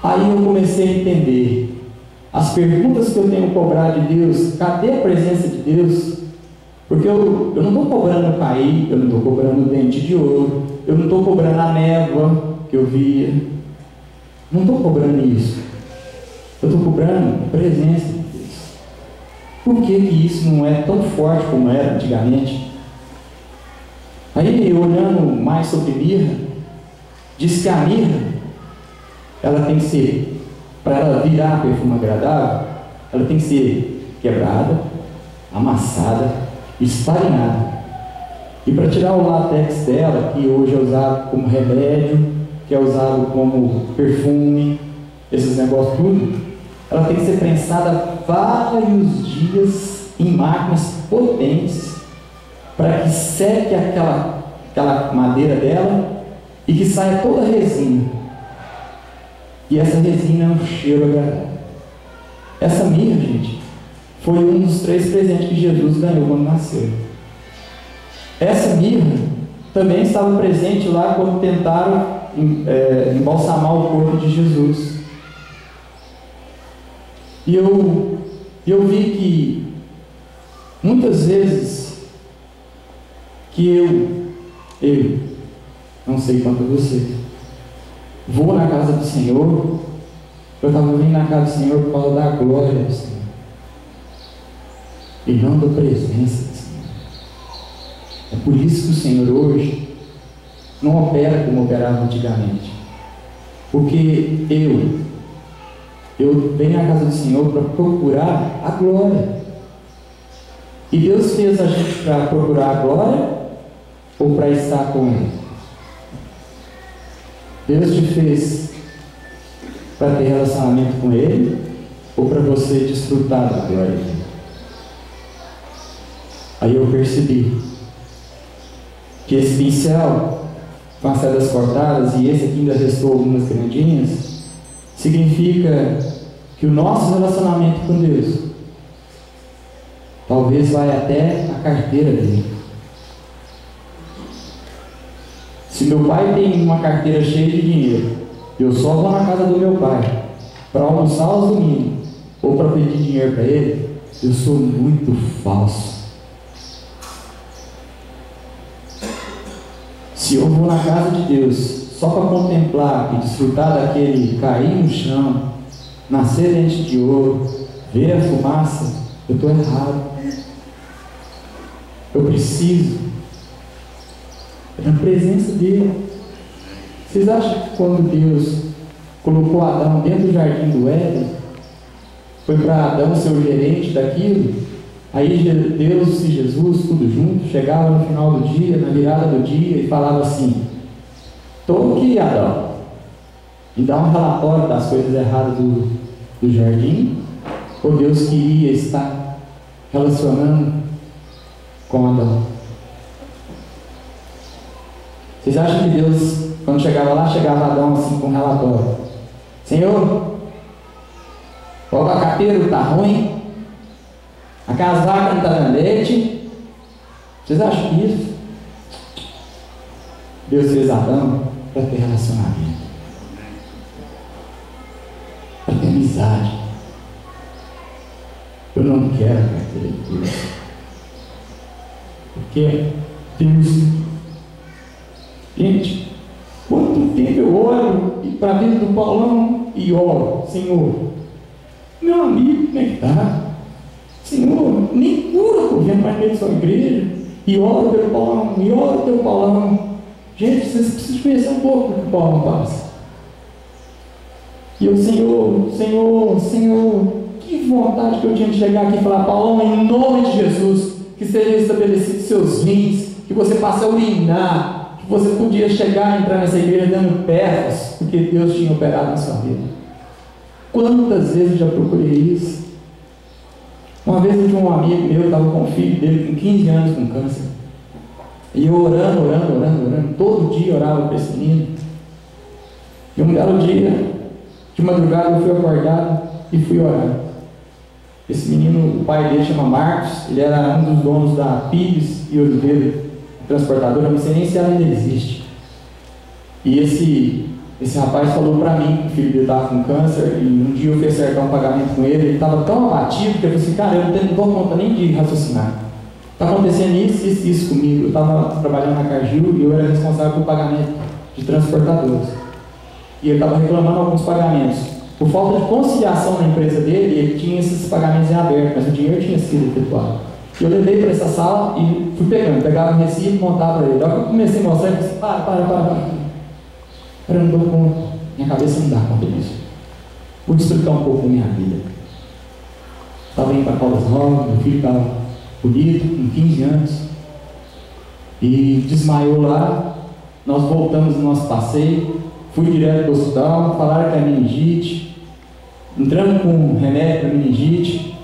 Aí eu comecei a entender as perguntas que eu tenho cobrado de Deus. Cadê a presença de Deus? Porque eu não estou cobrando cair, eu não estou cobrando dente de ouro, eu não estou cobrando a névoa que eu via, não estou cobrando isso. Eu estou cobrando a presença de Deus. Por que isso não é tão forte como era antigamente? Aí, olhando mais sobre mirra, diz que a mirra, ela tem que ser, para ela virar perfume agradável, ela tem que ser quebrada, amassada, esfarinada. E para tirar o látex dela, que hoje é usado como remédio, que é usado como perfume, esses negócios tudo, ela tem que ser prensada vários dias em máquinas potentes, para que seque aquela madeira dela e que saia toda a resina. E essa resina é um cheiro agradável. Essa mirra, gente, foi um dos 3 presentes que Jesus ganhou quando nasceu. Essa mirra também estava presente lá quando tentaram embalsamar o corpo de Jesus. E eu vi que muitas vezes que eu não sei quanto você, vou na casa do Senhor, eu estava vindo na casa do Senhor por causa da glória do Senhor, e não da presença do Senhor. É por isso que o Senhor hoje não opera como operava antigamente, porque eu venho à casa do Senhor para procurar a glória. E Deus fez a gente para procurar a glória ou para estar com Ele? Deus te fez para ter relacionamento com Ele ou para você desfrutar da glória dele? Aí eu percebi que esse pincel com as cerdas cortadas, e esse aqui ainda restou algumas grandinhas, significa que o nosso relacionamento com Deus talvez vai até a carteira dele. Se meu pai tem uma carteira cheia de dinheiro, eu só vou na casa do meu pai para almoçar aos domingos ou para pedir dinheiro para ele, eu sou muito falso. Se eu vou na casa de Deus só para contemplar e desfrutar daquele cair no chão, nascer dente de ouro, ver a fumaça, eu estou errado. Eu preciso na presença dele. Vocês acham que quando Deus colocou Adão dentro do jardim do Éden, foi para Adão ser o gerente daquilo? Aí Deus e Jesus, tudo junto, chegava no final do dia, na virada do dia, e falava assim: estou aqui, Adão, e dá um relatório das coisas erradas do jardim. Ou Deus queria estar relacionando com Adão? Vocês acham que Deus, quando chegava lá, chegava Adão assim com um relatório: Senhor, o abacateiro está ruim, a casaca não está dando leite? Vocês acham que isso? Deus fez Adão para ter relacionamento, para ter amizade. Eu não quero a carteira de Deus, porque Deus. Gente, quanto tempo eu olho para dentro do Paulão e oro: Senhor, meu amigo, como é que está? Senhor, nem cura estou vendo mais meio da sua igreja, e oro pelo Paulão, e oro pelo Paulão. Gente, vocês precisam conhecer um pouco do que o Paulão passa. E eu: Senhor, que vontade que eu tinha de chegar aqui e falar: Paulão, em nome de Jesus, que sejam estabelecidos seus rins, que você passe a urinar, que você podia chegar e entrar nessa igreja dando pernas, porque Deus tinha operado na sua vida. Quantas vezes eu já procurei isso? Uma vez eu tinha um amigo meu, estava com o filho dele com 15 anos com câncer, e eu orando, todo dia orava para esse menino. E um belo dia, de madrugada, eu fui acordado e fui orar. Esse menino, o pai dele chama Marcos, ele era um dos donos da Pires e Oliveira Transportadora, eu não sei nem se ela ainda existe. E esse rapaz falou para mim que o filho dele estava com câncer, e um dia eu fui acertar um pagamento com ele estava tão abatido que eu falei assim: cara, eu não dou conta nem de raciocinar. Está acontecendo isso comigo. Eu estava trabalhando na Cargill e eu era responsável pelo pagamento de transportadores. E ele estava reclamando alguns pagamentos. Por falta de conciliação na empresa dele, ele tinha esses pagamentos em aberto, mas o dinheiro tinha sido efetuado. E eu levei para essa sala e fui pegava o recibo, montava para ele. Aí eu comecei a mostrar, ele disse: para. Eu não dou conta, minha cabeça não dá conta disso. Vou explicar um pouco da minha vida. Estava indo para Caldas Novas, meu filho estava bonito, com 15 anos, e desmaiou lá. Nós voltamos no nosso passeio, fui direto para o hospital, falaram que é meningite, entramos com remédio para meningite,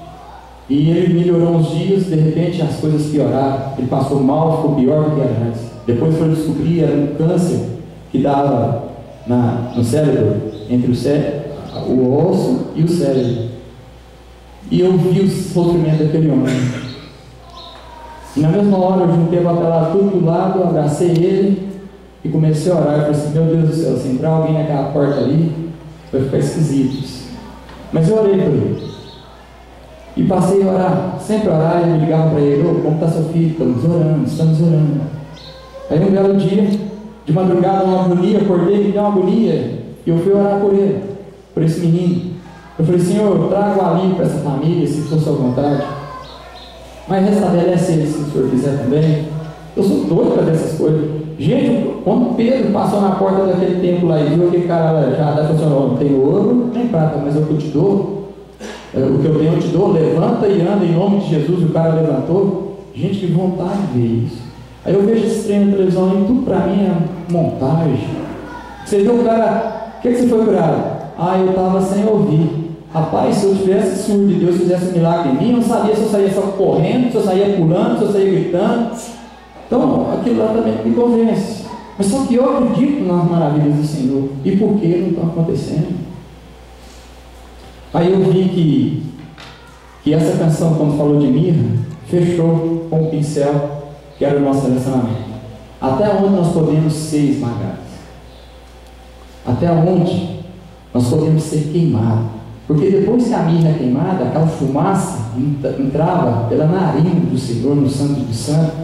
e ele melhorou uns dias, de repente as coisas pioraram, ele passou mal, ficou pior do que era antes. Depois foi descobrir, era um câncer que dava no cérebro, entre o osso e o cérebro. E eu vi o sofrimento daquele homem. E na mesma hora eu juntei o papelado tudo do lado, abracei ele e comecei a orar. Eu falei assim, meu Deus do céu, se entrar alguém naquela porta ali, vai ficar esquisito. Mas eu orei por ele. E passei a orar, sempre orar, e eu ligava para ele, ô, como está seu filho? Estamos orando. Aí um belo dia, de madrugada, uma agonia, acordei, me deu uma agonia, e eu fui orar por ele, por esse menino. Eu falei, Senhor, traga o alívio para essa família, se for sua vontade. Mas restabelece ele, se o Senhor quiser também. Eu sou doido para ver essas coisas. Gente, quando Pedro passou na porta daquele templo lá e viu aquele cara lá, já falou assim, não tenho ouro, nem prata, mas eu te dou. O que eu tenho eu te dou, levanta e anda em nome de Jesus. E o cara levantou. Gente, que vontade de ver isso. Aí eu vejo esse treino na televisão e tudo pra mim é montagem. Você viu o cara, o que você foi curado? Ah, eu estava sem ouvir. Rapaz, se eu tivesse surdo e Deus fizesse um milagre em mim, eu não sabia se eu saía só correndo, se eu saía pulando, se eu saía gritando. Então, aquilo lá também me convence. Mas só que eu acredito nas maravilhas do Senhor. E por que não estão acontecendo? Aí eu vi que essa canção, quando falou de mirra, fechou com o pincel, que era o nosso relacionamento. Até onde nós podemos ser esmagados? Até onde nós podemos ser queimados? Porque depois que a mirra é queimada, aquela fumaça entrava pela narina do Senhor, no Santo dos Santos,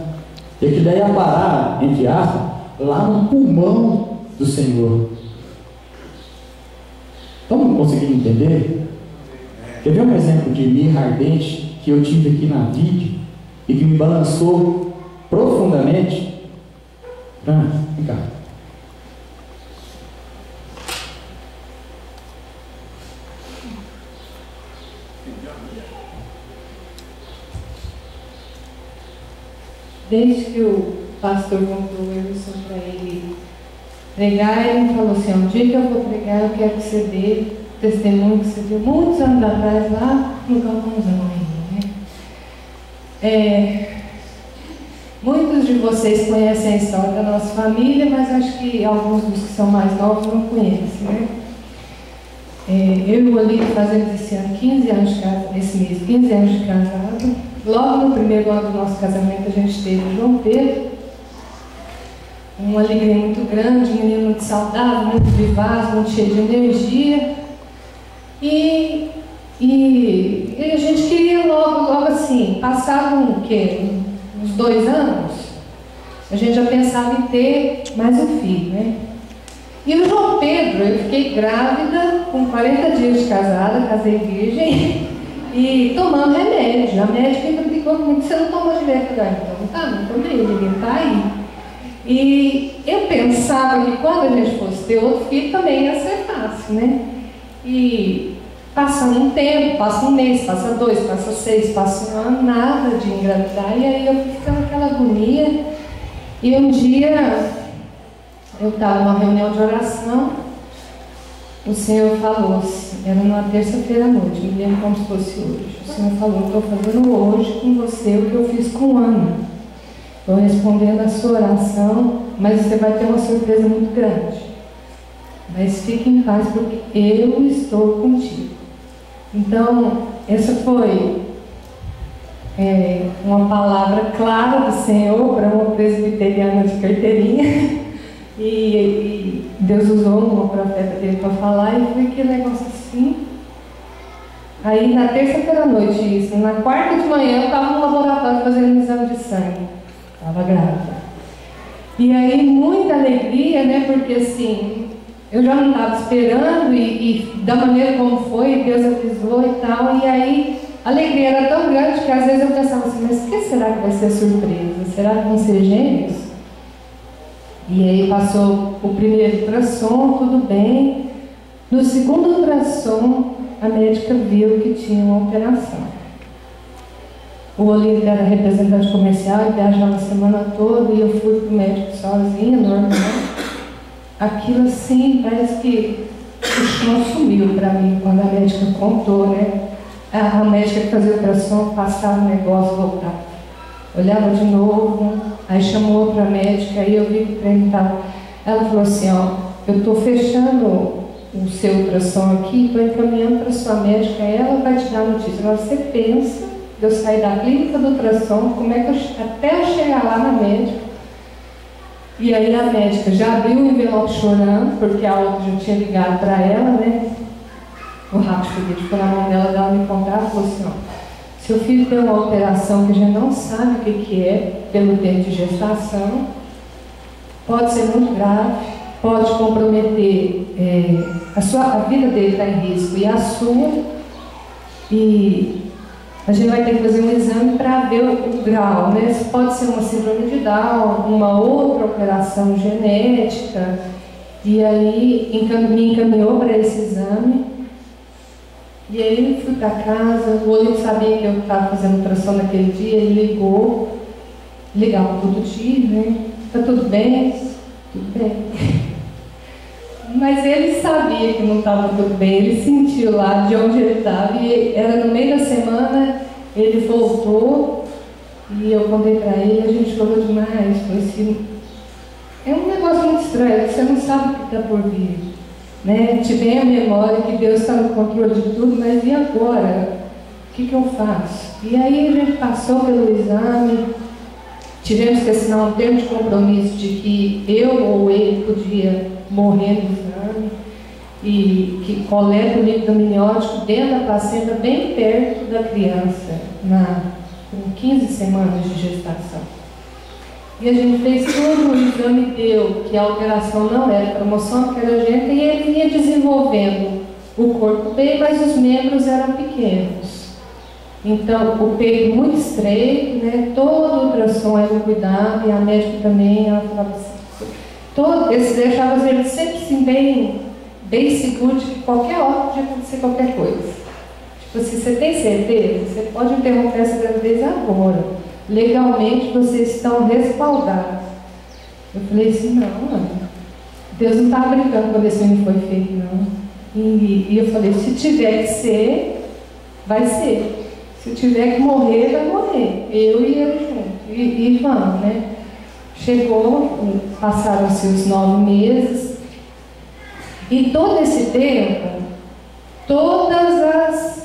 e que daí ia parar, entre aspas, lá no pulmão do Senhor. Estão conseguindo entender? Quer ver um exemplo de mirra ardente que eu tive aqui na vídeo e que me balançou profundamente? Vem cá. Desde que o pastor convidou o Wilson para ele pregar, ele me falou assim, um dia que eu vou pregar, eu quero que você dê testemunho que você deu muitos anos atrás lá no Camponzão ainda, né? Muitos de vocês conhecem a história da nossa família, mas acho que alguns dos que são mais novos não conhecem, né? Eu e o Olívio fazemos esse ano 15 anos de casado, esse mês 15 anos de casado. Logo no primeiro ano do nosso casamento a gente teve o João Pedro, uma alegria muito grande, um menino muito saudável, muito vivaz, muito cheio de energia. E a gente queria logo assim, passavam o quê? Uns 2 anos, a gente já pensava em ter mais um filho, né? E o João Pedro, eu fiquei grávida com 40 dias de casada, casei virgem e tomando remédio. A médica ainda brigou comigo, você não toma direto, então tá, não tomei, ninguém tá aí. E eu pensava que quando a gente fosse ter outro filho também ia ser fácil, né? E passando um tempo, passa um mês, passa 2, passa 6, passa 1 ano, nada de engravidar. E aí eu fui ficando naquela agonia. E um dia eu estava numa reunião de oração, o Senhor falou assim, era numa terça-feira à noite, me lembro como se fosse hoje. O Senhor falou, estou fazendo hoje com você o que eu fiz com Ana. Estou respondendo a sua oração, mas você vai ter uma surpresa muito grande. Mas fique em paz, porque eu estou contigo. Então, essa foi uma palavra clara do Senhor para uma presbiteriana de carteirinha. E Deus usou uma profeta dele para falar, e foi aquele negócio assim. Aí, na terça-feira à noite, isso. Na quarta de manhã, eu estava no laboratório fazendo um exame de sangue. Estava grávida. E aí, muita alegria, né? Porque assim, eu já não estava esperando, e da maneira como foi, Deus avisou e tal. E aí, a alegria era tão grande que às vezes eu pensava assim, mas o que será que vai ser surpresa? Será que vão ser gêmeos? E aí passou o primeiro ultrassom, tudo bem. No segundo ultrassom, a médica viu que tinha uma operação. O Olívio era representante comercial e viajava a semana toda, e eu fui para o médico sozinha, normal. Aquilo assim, parece que o chão sumiu para mim quando a médica contou, né? A médica que fazia o ultrassom passava o negócio, voltava. Olhava de novo, aí chamou outra médica, aí eu vi que o trem estava. Ela falou assim, ó, eu estou fechando o seu ultrassom aqui, estou encaminhando para a sua médica, ela vai te dar a notícia. Agora você pensa de eu sair da clínica do ultrassom, como é que até eu chegar lá na médica, E aí a médica já abriu o envelope chorando, porque a outra já tinha ligado para ela, né? O rápido ficou na mão dela, ela me contava, falou assim, ó, seu filho tem uma operação que a gente não sabe o que é, pelo tempo de gestação, pode ser muito grave, pode comprometer, a vida dele está em risco e a sua, e a gente vai ter que fazer um exame para ver o grau, né? Pode ser uma síndrome de Down, uma outra operação genética, e aí me encaminhou para esse exame. E aí eu fui para casa, o Olho sabia que eu estava fazendo ultrassom naquele dia, ele ligava todo dia, né? Tá tudo bem? Tudo bem. Mas ele sabia que não estava tudo bem, ele sentiu lá de onde ele estava, e era no meio da semana, ele voltou, e eu contei para ele, a gente chorou demais, foi assim, é um negócio muito estranho, você não sabe o que está por vir. Né? Te vem a memória que Deus está no controle de tudo, mas e agora? O que eu faço? E aí a gente passou pelo exame, tivemos que assinar um termo de compromisso de que eu ou ele podia morrer no exame, e que coleta o líquido amniótico dentro da placenta, bem perto da criança, com 15 semanas de gestação. E a gente fez todo o exame, deu que a alteração não era cromossômica, era gênica, e ele vinha desenvolvendo o corpo bem, mas os membros eram pequenos. Então, o peito muito estreito, né? Todo o ultrassom era um cuidado, e a médica também, ela falava assim, eles deixavam ele sempre assim, bem seguro de que qualquer hora podia acontecer qualquer coisa. Tipo assim, você tem certeza? Você pode interromper essa gravidez agora. Legalmente vocês estão respaldados. Eu falei assim, não, Deus não estava brincando quando esse menino foi feito, não. E eu falei, se tiver que ser, vai ser. Se tiver que morrer, vai morrer. Eu e ele junto. E vamos, né? Chegou, passaram-se os 9 meses. E todo esse tempo, todas as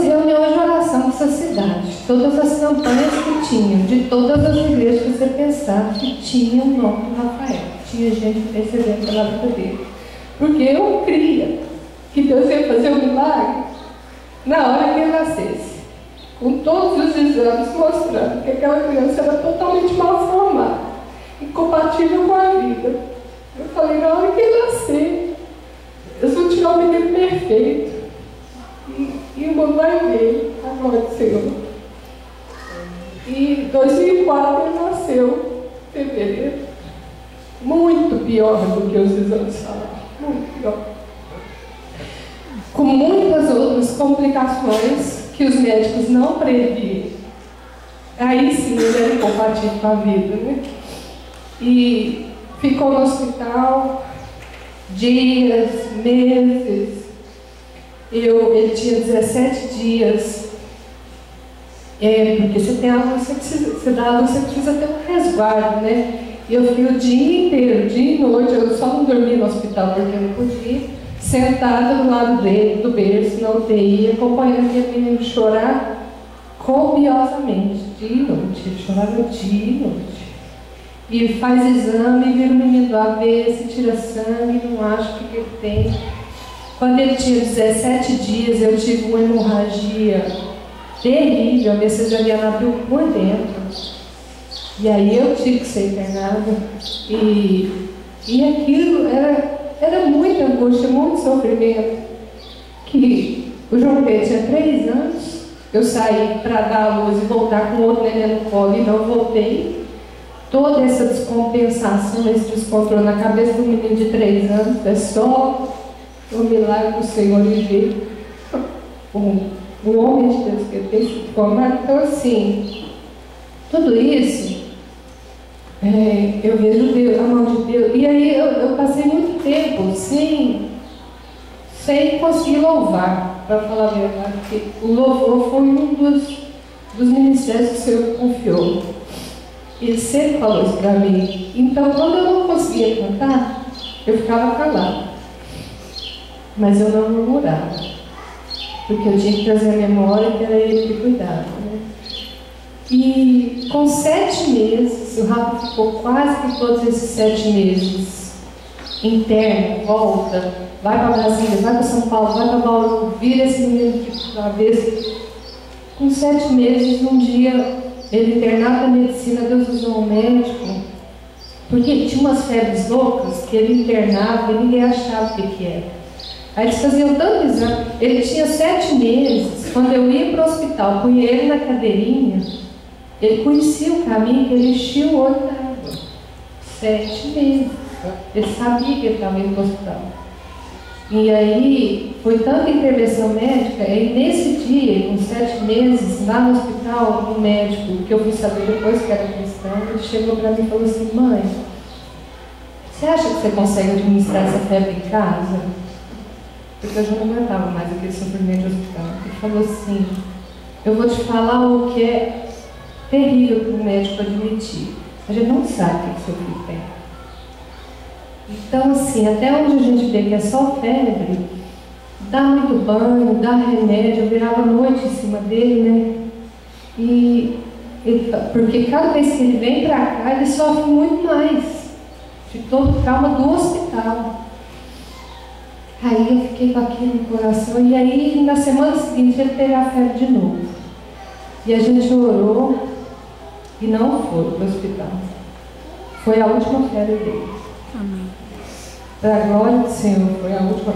reuniões de oração dessa cidade, todas as campanhas que tinham, de todas as igrejas que você pensava que tinha o nome do Rafael, tinha gente intercedendo pela vida dele. Porque eu cria que Deus ia fazer um milagre na hora que ele nascesse, com todos os exames mostrando que aquela criança era totalmente mal formada, incompatível com a vida. Eu falei, na hora que ele nascer, eu só tirar um menino perfeito. E o mundo vai ver a glória do Senhor. E em 2004 ele nasceu, em fevereiro, muito pior do que os exames falaram, muito pior. Com muitas outras complicações que os médicos não previam. Aí sim ele era incompatível com a vida, né? E ficou no hospital dias, meses. Ele tinha 17 dias, porque você tem a luz, você dá a luz, você precisa ter um resguardo, né? E eu fui o dia inteiro, dia e noite, eu só não dormi no hospital porque eu não podia, sentada do lado dele, do berço, na UTI, acompanhando aquele menino chorar copiosamente, dia e noite. Ele chorava dia e noite. E faz exame, vira o menino do avesso, tira sangue, não acha o que ele tem. Quando ele tinha 17 dias, eu tive uma hemorragia terrível, a minha cesariana abriu por dentro. E aí eu tive que ser internada. E aquilo era muita angústia, muito sofrimento. Que o João Pedro tinha 3 anos, eu saí para dar a luz e voltar com outro neném no colo e não voltei. Toda essa descompensação, esse descontrole na cabeça do menino de 3 anos, é só o milagre do Senhor e ver o homem de Deus que ele tem se formado. Então, assim, tudo isso, eu vejo Deus, a mão de Deus. E aí eu passei muito tempo sem conseguir louvar, para falar a verdade, porque o louvor foi um dos ministérios que o Senhor confiou. Ele sempre falou isso para mim. Então, quando eu não conseguia cantar, eu ficava calada. Mas eu não murmurava, porque eu tinha que trazer a memória que era ele que cuidava, né? E com 7 meses, o Rafa ficou quase que todos esses 7 meses interno, volta, vai para Brasília, vai para São Paulo, vai para Bauru, vira esse menino de cabeça. Com 7 meses, um dia, ele internado na medicina, Deus usou um médico, porque tinha umas febres loucas que ele internava e ninguém achava o que era. Aí eles faziam tanto exame. Ele tinha 7 meses, quando eu ia para o hospital, punha ele na cadeirinha, ele conhecia o caminho, que ele enchia o olho d'água. 7 meses. Ele sabia que ele estava indo para o hospital. E aí, foi tanta intervenção médica, e nesse dia, com 7 meses, lá no hospital, um médico, que eu fui saber depois que era cristão, ele chegou para mim e falou assim: mãe, você acha que você consegue administrar essa febre em casa? Porque eu já não aguentava mais aquele sofrimento de hospital. Ele falou assim: eu vou te falar o que é terrível para o médico admitir. A gente não sabe o que seu filho tem. Então, assim, até onde a gente vê que é só febre, dá muito banho, dá remédio, eu virava a noite em cima dele, né? Porque cada vez que ele vem para cá, ele sofre muito mais de todo o trauma do hospital. Aí eu fiquei com aquilo no coração, e aí na semana seguinte ele teve a febre de novo. E a gente orou e não foi para o hospital. Foi a última febre dele. Amém. Para a glória do Senhor, foi a última.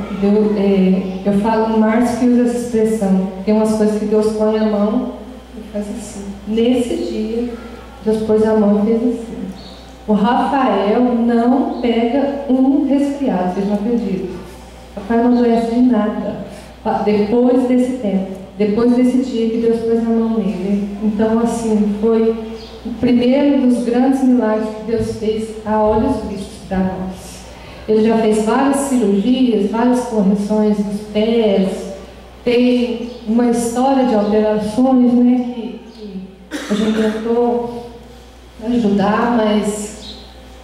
Eu falo no Márcio que usa essa expressão. Tem umas coisas que Deus põe a mão e faz assim. Nesse dia, Deus pôs a mão e fez assim. O Rafael não pega um resfriado, vocês não acreditam. O Rafael não adoece de nada. Depois desse tempo, depois desse dia que Deus pôs a mão nele. Então, assim, foi o primeiro dos grandes milagres que Deus fez a olhos vistos para nós. Ele já fez várias cirurgias, várias correções dos pés, tem uma história de alterações, né, que a gente tentou ajudar, mas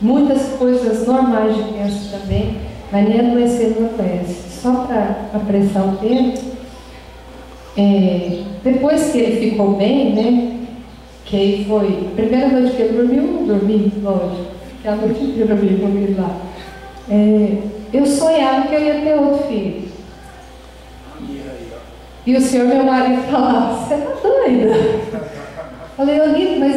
muitas coisas normais de criança também, mas nem adoecer não adoece. Só para apressar o tempo, depois que ele ficou bem, né, que aí foi a primeira noite que ele dormiu, não dormi, lógico, porque a noite inteira eu dormi com ele lá. Eu sonhava que eu ia ter outro filho. E o senhor, meu marido, falava: você tá doida? Falei: Olívia, mas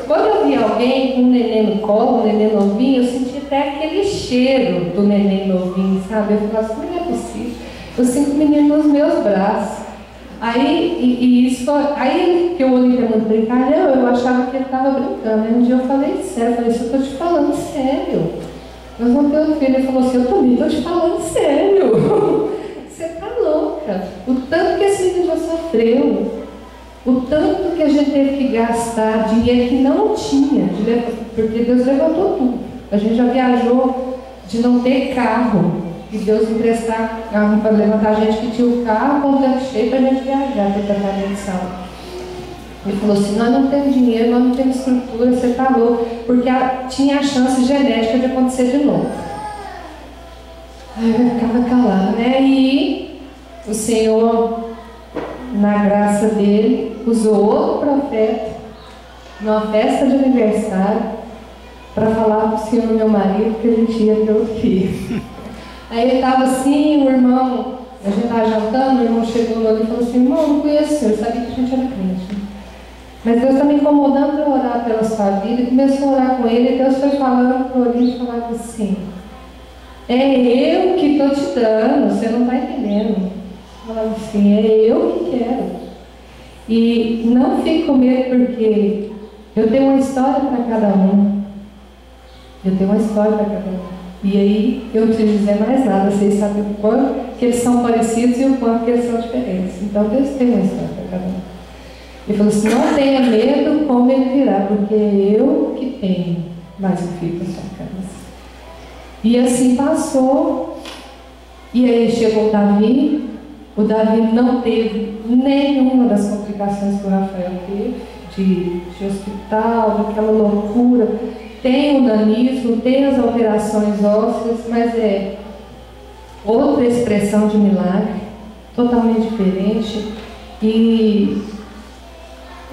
quando eu vi alguém com um neném no colo, um neném novinho, eu senti até aquele cheiro do neném novinho, sabe? Eu falava assim: não é possível. Eu sinto o menino nos meus braços. Aí, aí que o Olívia muito brincalhão, eu achava que ele estava brincando. Aí um dia eu falei sério, eu falei: isso eu estou te falando sério. Nós vamos ter um filho. Ele falou assim: eu também estou te falando sério. Você está louca. O tanto que esse menino já sofreu, o tanto que a gente teve que gastar, dinheiro que não tinha, porque Deus levantou tudo. A gente já viajou de não ter carro, e Deus emprestar carro para levantar a gente que tinha o carro com o tanque cheio para a gente viajar para o tratamento de saúde. Ele falou assim: nós não temos dinheiro, nós não temos estrutura, você está louco, porque tinha a chance genética de acontecer de novo. Aí eu ficava calada, né? E o Senhor, na graça dele, usou outro profeta numa festa de aniversário para falar para o Senhor, meu marido, que a gente ia ter outro filho. Aí ele estava assim, o irmão, a gente estava jantando, o irmão chegou ali e falou assim: irmão, não conheço o senhor, eu sabia que a gente era crente. Mas Deus está me incomodando para orar pela sua vida. E começou a orar com ele, e Deus foi falando para o Olívio e falava assim: é eu que estou te dando, você não está entendendo. Falava assim: é eu que quero. E não fique com medo, porque eu tenho uma história para cada um. Eu tenho uma história para cada um. E aí eu não preciso dizer mais nada, vocês sabem o quanto que eles são parecidos e o quanto que eles são diferentes. Então Deus tem uma história para cada um. Ele falou assim: não tenha medo como ele virá, porque é eu que tenho mais um filho para sua casa. E assim passou. E aí chegou o Davi. O Davi não teve nenhuma das complicações que o Rafael teve, de hospital, daquela loucura. Tem o nanismo, tem as alterações ósseas, mas é outra expressão de milagre, totalmente diferente. E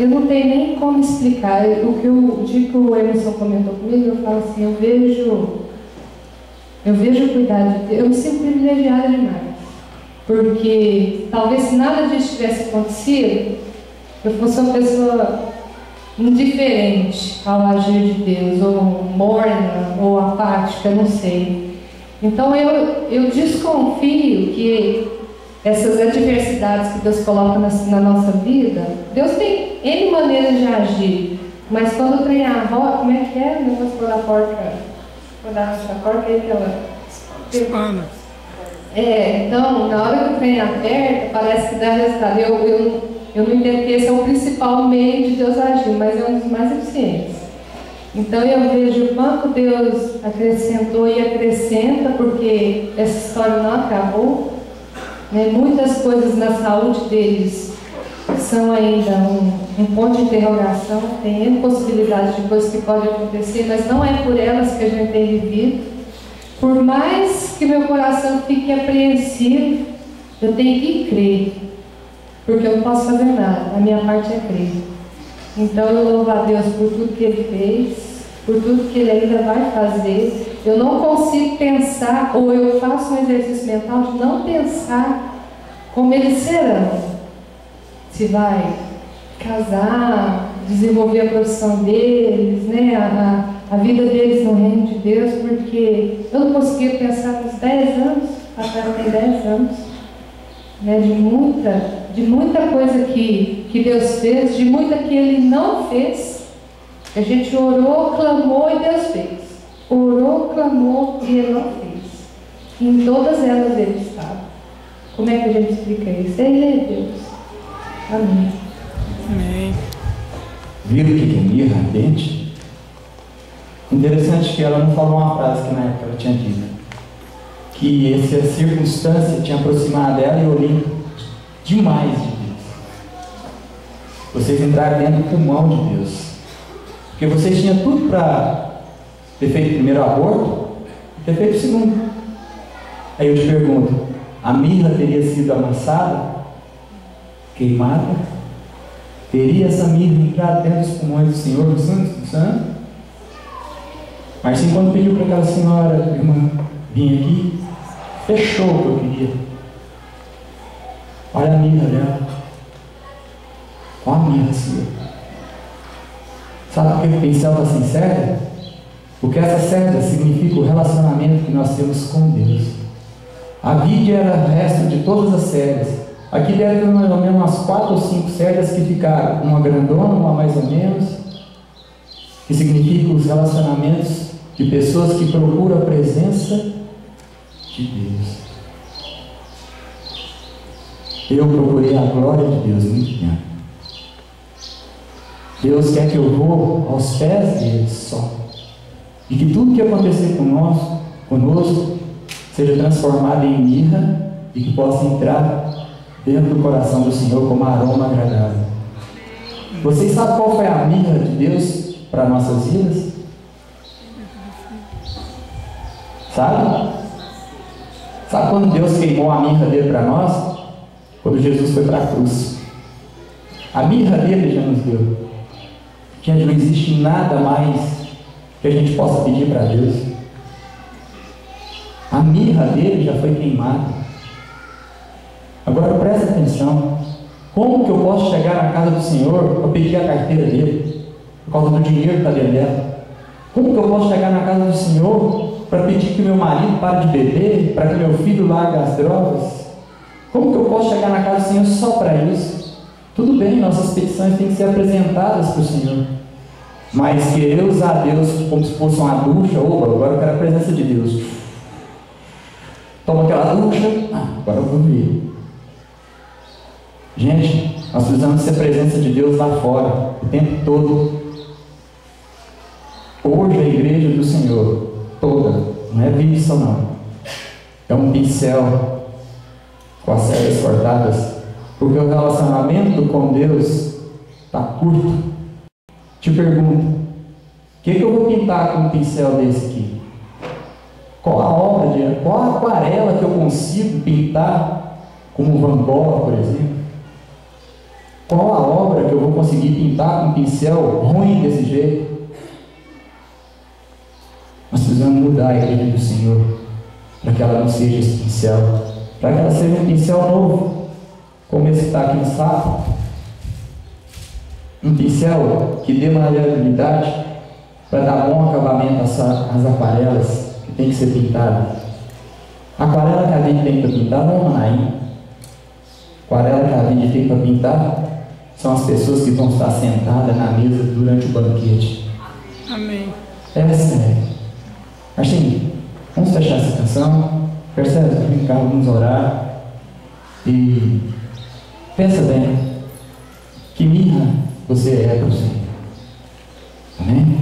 eu não tenho nem como explicar. O dia que o Emerson comentou comigo, eu falo assim, eu vejo o cuidado de Deus. Eu me sinto privilegiada demais. Porque talvez se nada disso tivesse acontecido, eu fosse uma pessoa indiferente ao agir de Deus, ou morna, ou apática, não sei. Então eu desconfio que essas adversidades que Deus coloca na nossa vida, Deus tem N maneiras de agir, mas quando o trem arrola, como é que é? O negócio quando a porca é aquela... Espana. Então, na hora que o trem aperta, parece que dá resultado. Eu não entendo que esse é o principal meio de Deus agir, mas é um dos mais eficientes. Então eu vejo o quanto Deus acrescentou e acrescenta, porque essa história não acabou. Né? Muitas coisas na saúde deles são ainda um ponto de interrogação, tem N possibilidades de coisas que podem acontecer, mas não é por elas que a gente tem vivido. Por mais que meu coração fique apreensivo, eu tenho que crer, porque eu não posso fazer nada, a minha parte é crer. Então eu louvo a Deus por tudo que Ele fez, por tudo que Ele ainda vai fazer. Eu não consigo pensar, ou eu faço um exercício mental de não pensar como eles serão. Se vai casar, desenvolver a profissão deles, né? A vida deles no reino de Deus, porque eu não conseguia pensar nos 10 anos, passaram tem 10 anos, né? De muita coisa que Deus fez, de muita que Ele não fez. A gente orou, clamou e Deus fez. Orou, clamou e Ele não fez. E em todas elas Ele estava. Como é que a gente explica isso? Ele é Deus. Amém. Amém. Viram o que é mirra ardente? Interessante que ela não falou uma frase que na época ela tinha dito. Que essa circunstância tinha aproximado ela e Olimpo demais de Deus. Vocês entraram dentro do pulmão de Deus. Porque vocês tinham tudo para ter feito o primeiro aborto e ter feito o segundo. Aí eu te pergunto, a mirra teria sido amassada, queimada? Teria essa mirra entrado dentro dos pulmões do Senhor, do Santo? Marcinho, quando pediu para aquela senhora, irmã, vir aqui, fechou o que eu queria. Olha a mirra dela. Olha a mirra sua. Sabe por que o pincel está sem cerda? Porque essa cerda significa o relacionamento que nós temos com Deus. A vide era o resto de todas as cerdas. Aqui deve ter mais ou menos umas 4 ou 5 cerdas que ficaram. Uma grandona, uma mais ou menos. Que significa os relacionamentos de pessoas que procuram a presença de Deus. Eu procurei a glória de Deus muito tempo. Deus quer que eu vou aos pés dele só. E que tudo que acontecer conosco seja transformado em mirra e que possa entrar dentro do coração do Senhor como aroma agradável. Vocês sabem qual foi a mirra de Deus para nossas vidas? Sabe? Sabe quando Deus queimou a mirra dele para nós? Quando Jesus foi para a cruz. A mirra dele já nos deu. Gente, não existe nada mais que a gente possa pedir para Deus. A mirra dele já foi queimada. Agora presta atenção. Como que eu posso chegar na casa do Senhor para pedir a carteira dele? Por causa do dinheiro que está dentro dela. Como que eu posso chegar na casa do Senhor para pedir que meu marido pare de beber? Para que meu filho largue as drogas? Como que eu posso chegar na casa do Senhor só para isso? Tudo bem, nossas petições têm que ser apresentadas para o Senhor. Mas querer usar Deus como se fosse uma ducha, agora eu quero a presença de Deus. Toma aquela ducha, agora eu vou ver. Gente, nós precisamos ser a presença de Deus lá fora, o tempo todo. Hoje a igreja do Senhor, toda, não é vídeo não. É um pincel com as cerdas cortadas. Porque o relacionamento com Deus está curto. Te pergunto, o que eu vou pintar com um pincel desse aqui? Qual a aquarela que eu consigo pintar como Van Gogh, por exemplo? Qual a obra que eu vou conseguir pintar com um pincel ruim desse jeito? Nós precisamos mudar a igreja do Senhor, para que ela não seja esse pincel, para que ela seja um pincel novo, como esse que está aqui no saco. Um pincel que dê maleabilidade para dar bom acabamento às aquarelas que tem que ser pintada. A aquarela que a gente tem para pintar não é uma rainha. A aquarela que a gente tem para pintar são as pessoas que vão estar sentadas na mesa durante o banquete. Amém. Essa é. Assim, vamos fechar essa canção. Percebe? Vem cá, vamos orar. E pensa bem, que mirra você é para o Senhor. Amém?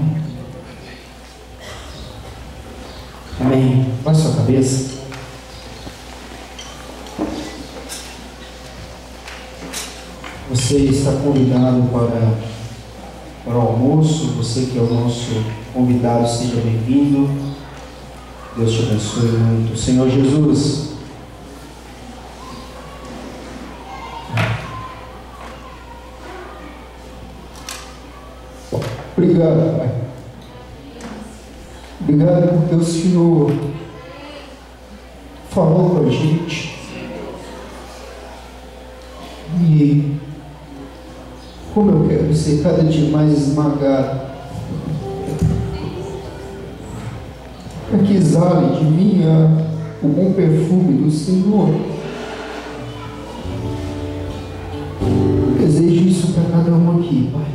Amém. Baixe sua cabeça. Você está convidado para o almoço. Você que é o nosso convidado, seja bem-vindo. Deus te abençoe muito. Senhor Jesus, obrigado, Pai. Obrigado porque o Senhor falou com a gente. E como eu quero ser cada dia mais esmagado, para que exale de mim o bom perfume do Senhor. Eu desejo isso para cada um aqui, Pai.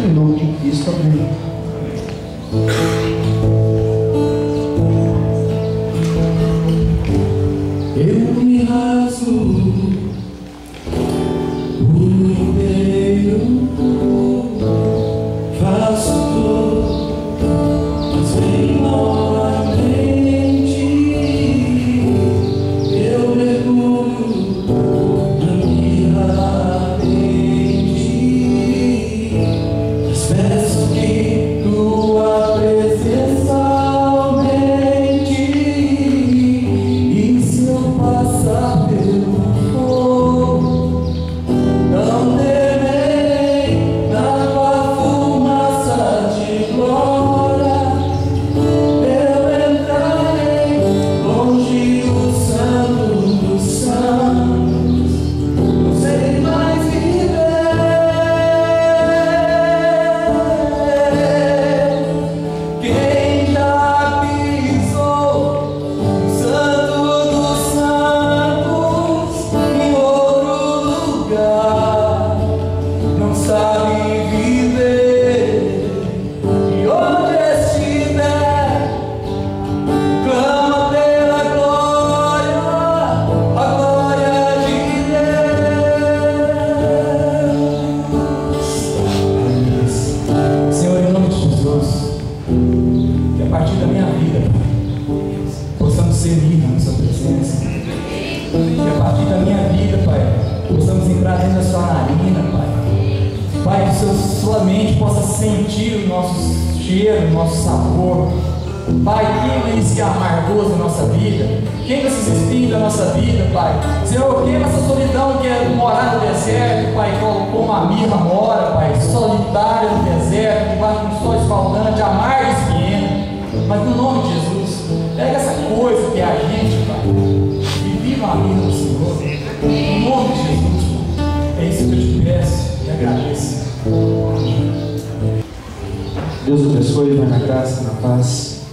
Em nome de Cristo, amém. Eu me raso por inteiro, faço tudo, mas vem novamente. Eu mergulho na minha mente, mas peço que tua presença aumente. E se eu passar pelo fogo, não temerei, na tua fumaça de glória eu entrarei, longe do santo dos santos, não sei mais viver. Quem já pisou no santo dos santos, em outro lugar, não sabe viver. E onde estiver, clama pela glória, a glória de Deus. Senhor, em nome de Jesus, que a partir da minha vida possamos ser livres na sua presença. Que a partir da minha vida, Pai, possamos entrar dentro da sua narina, Pai. Pai, que sua mente possa sentir o nosso cheiro, o nosso sabor. Pai, queima esse amargoso da nossa vida, queima esses espinhos da nossa vida, Pai. Senhor, queima essa solidão que é morar no deserto, Pai, como a mirra mora, Pai, solitária no deserto, debaixo de um sol escaldante, amargo e espinhento. Mas no nome de Jesus, pega essa coisa que é a gente, Pai, e viva a mirra do Senhor. No nome de Jesus, Pai. É isso que eu te peço e agradeço. Deus abençoe, vai na graça, na paz.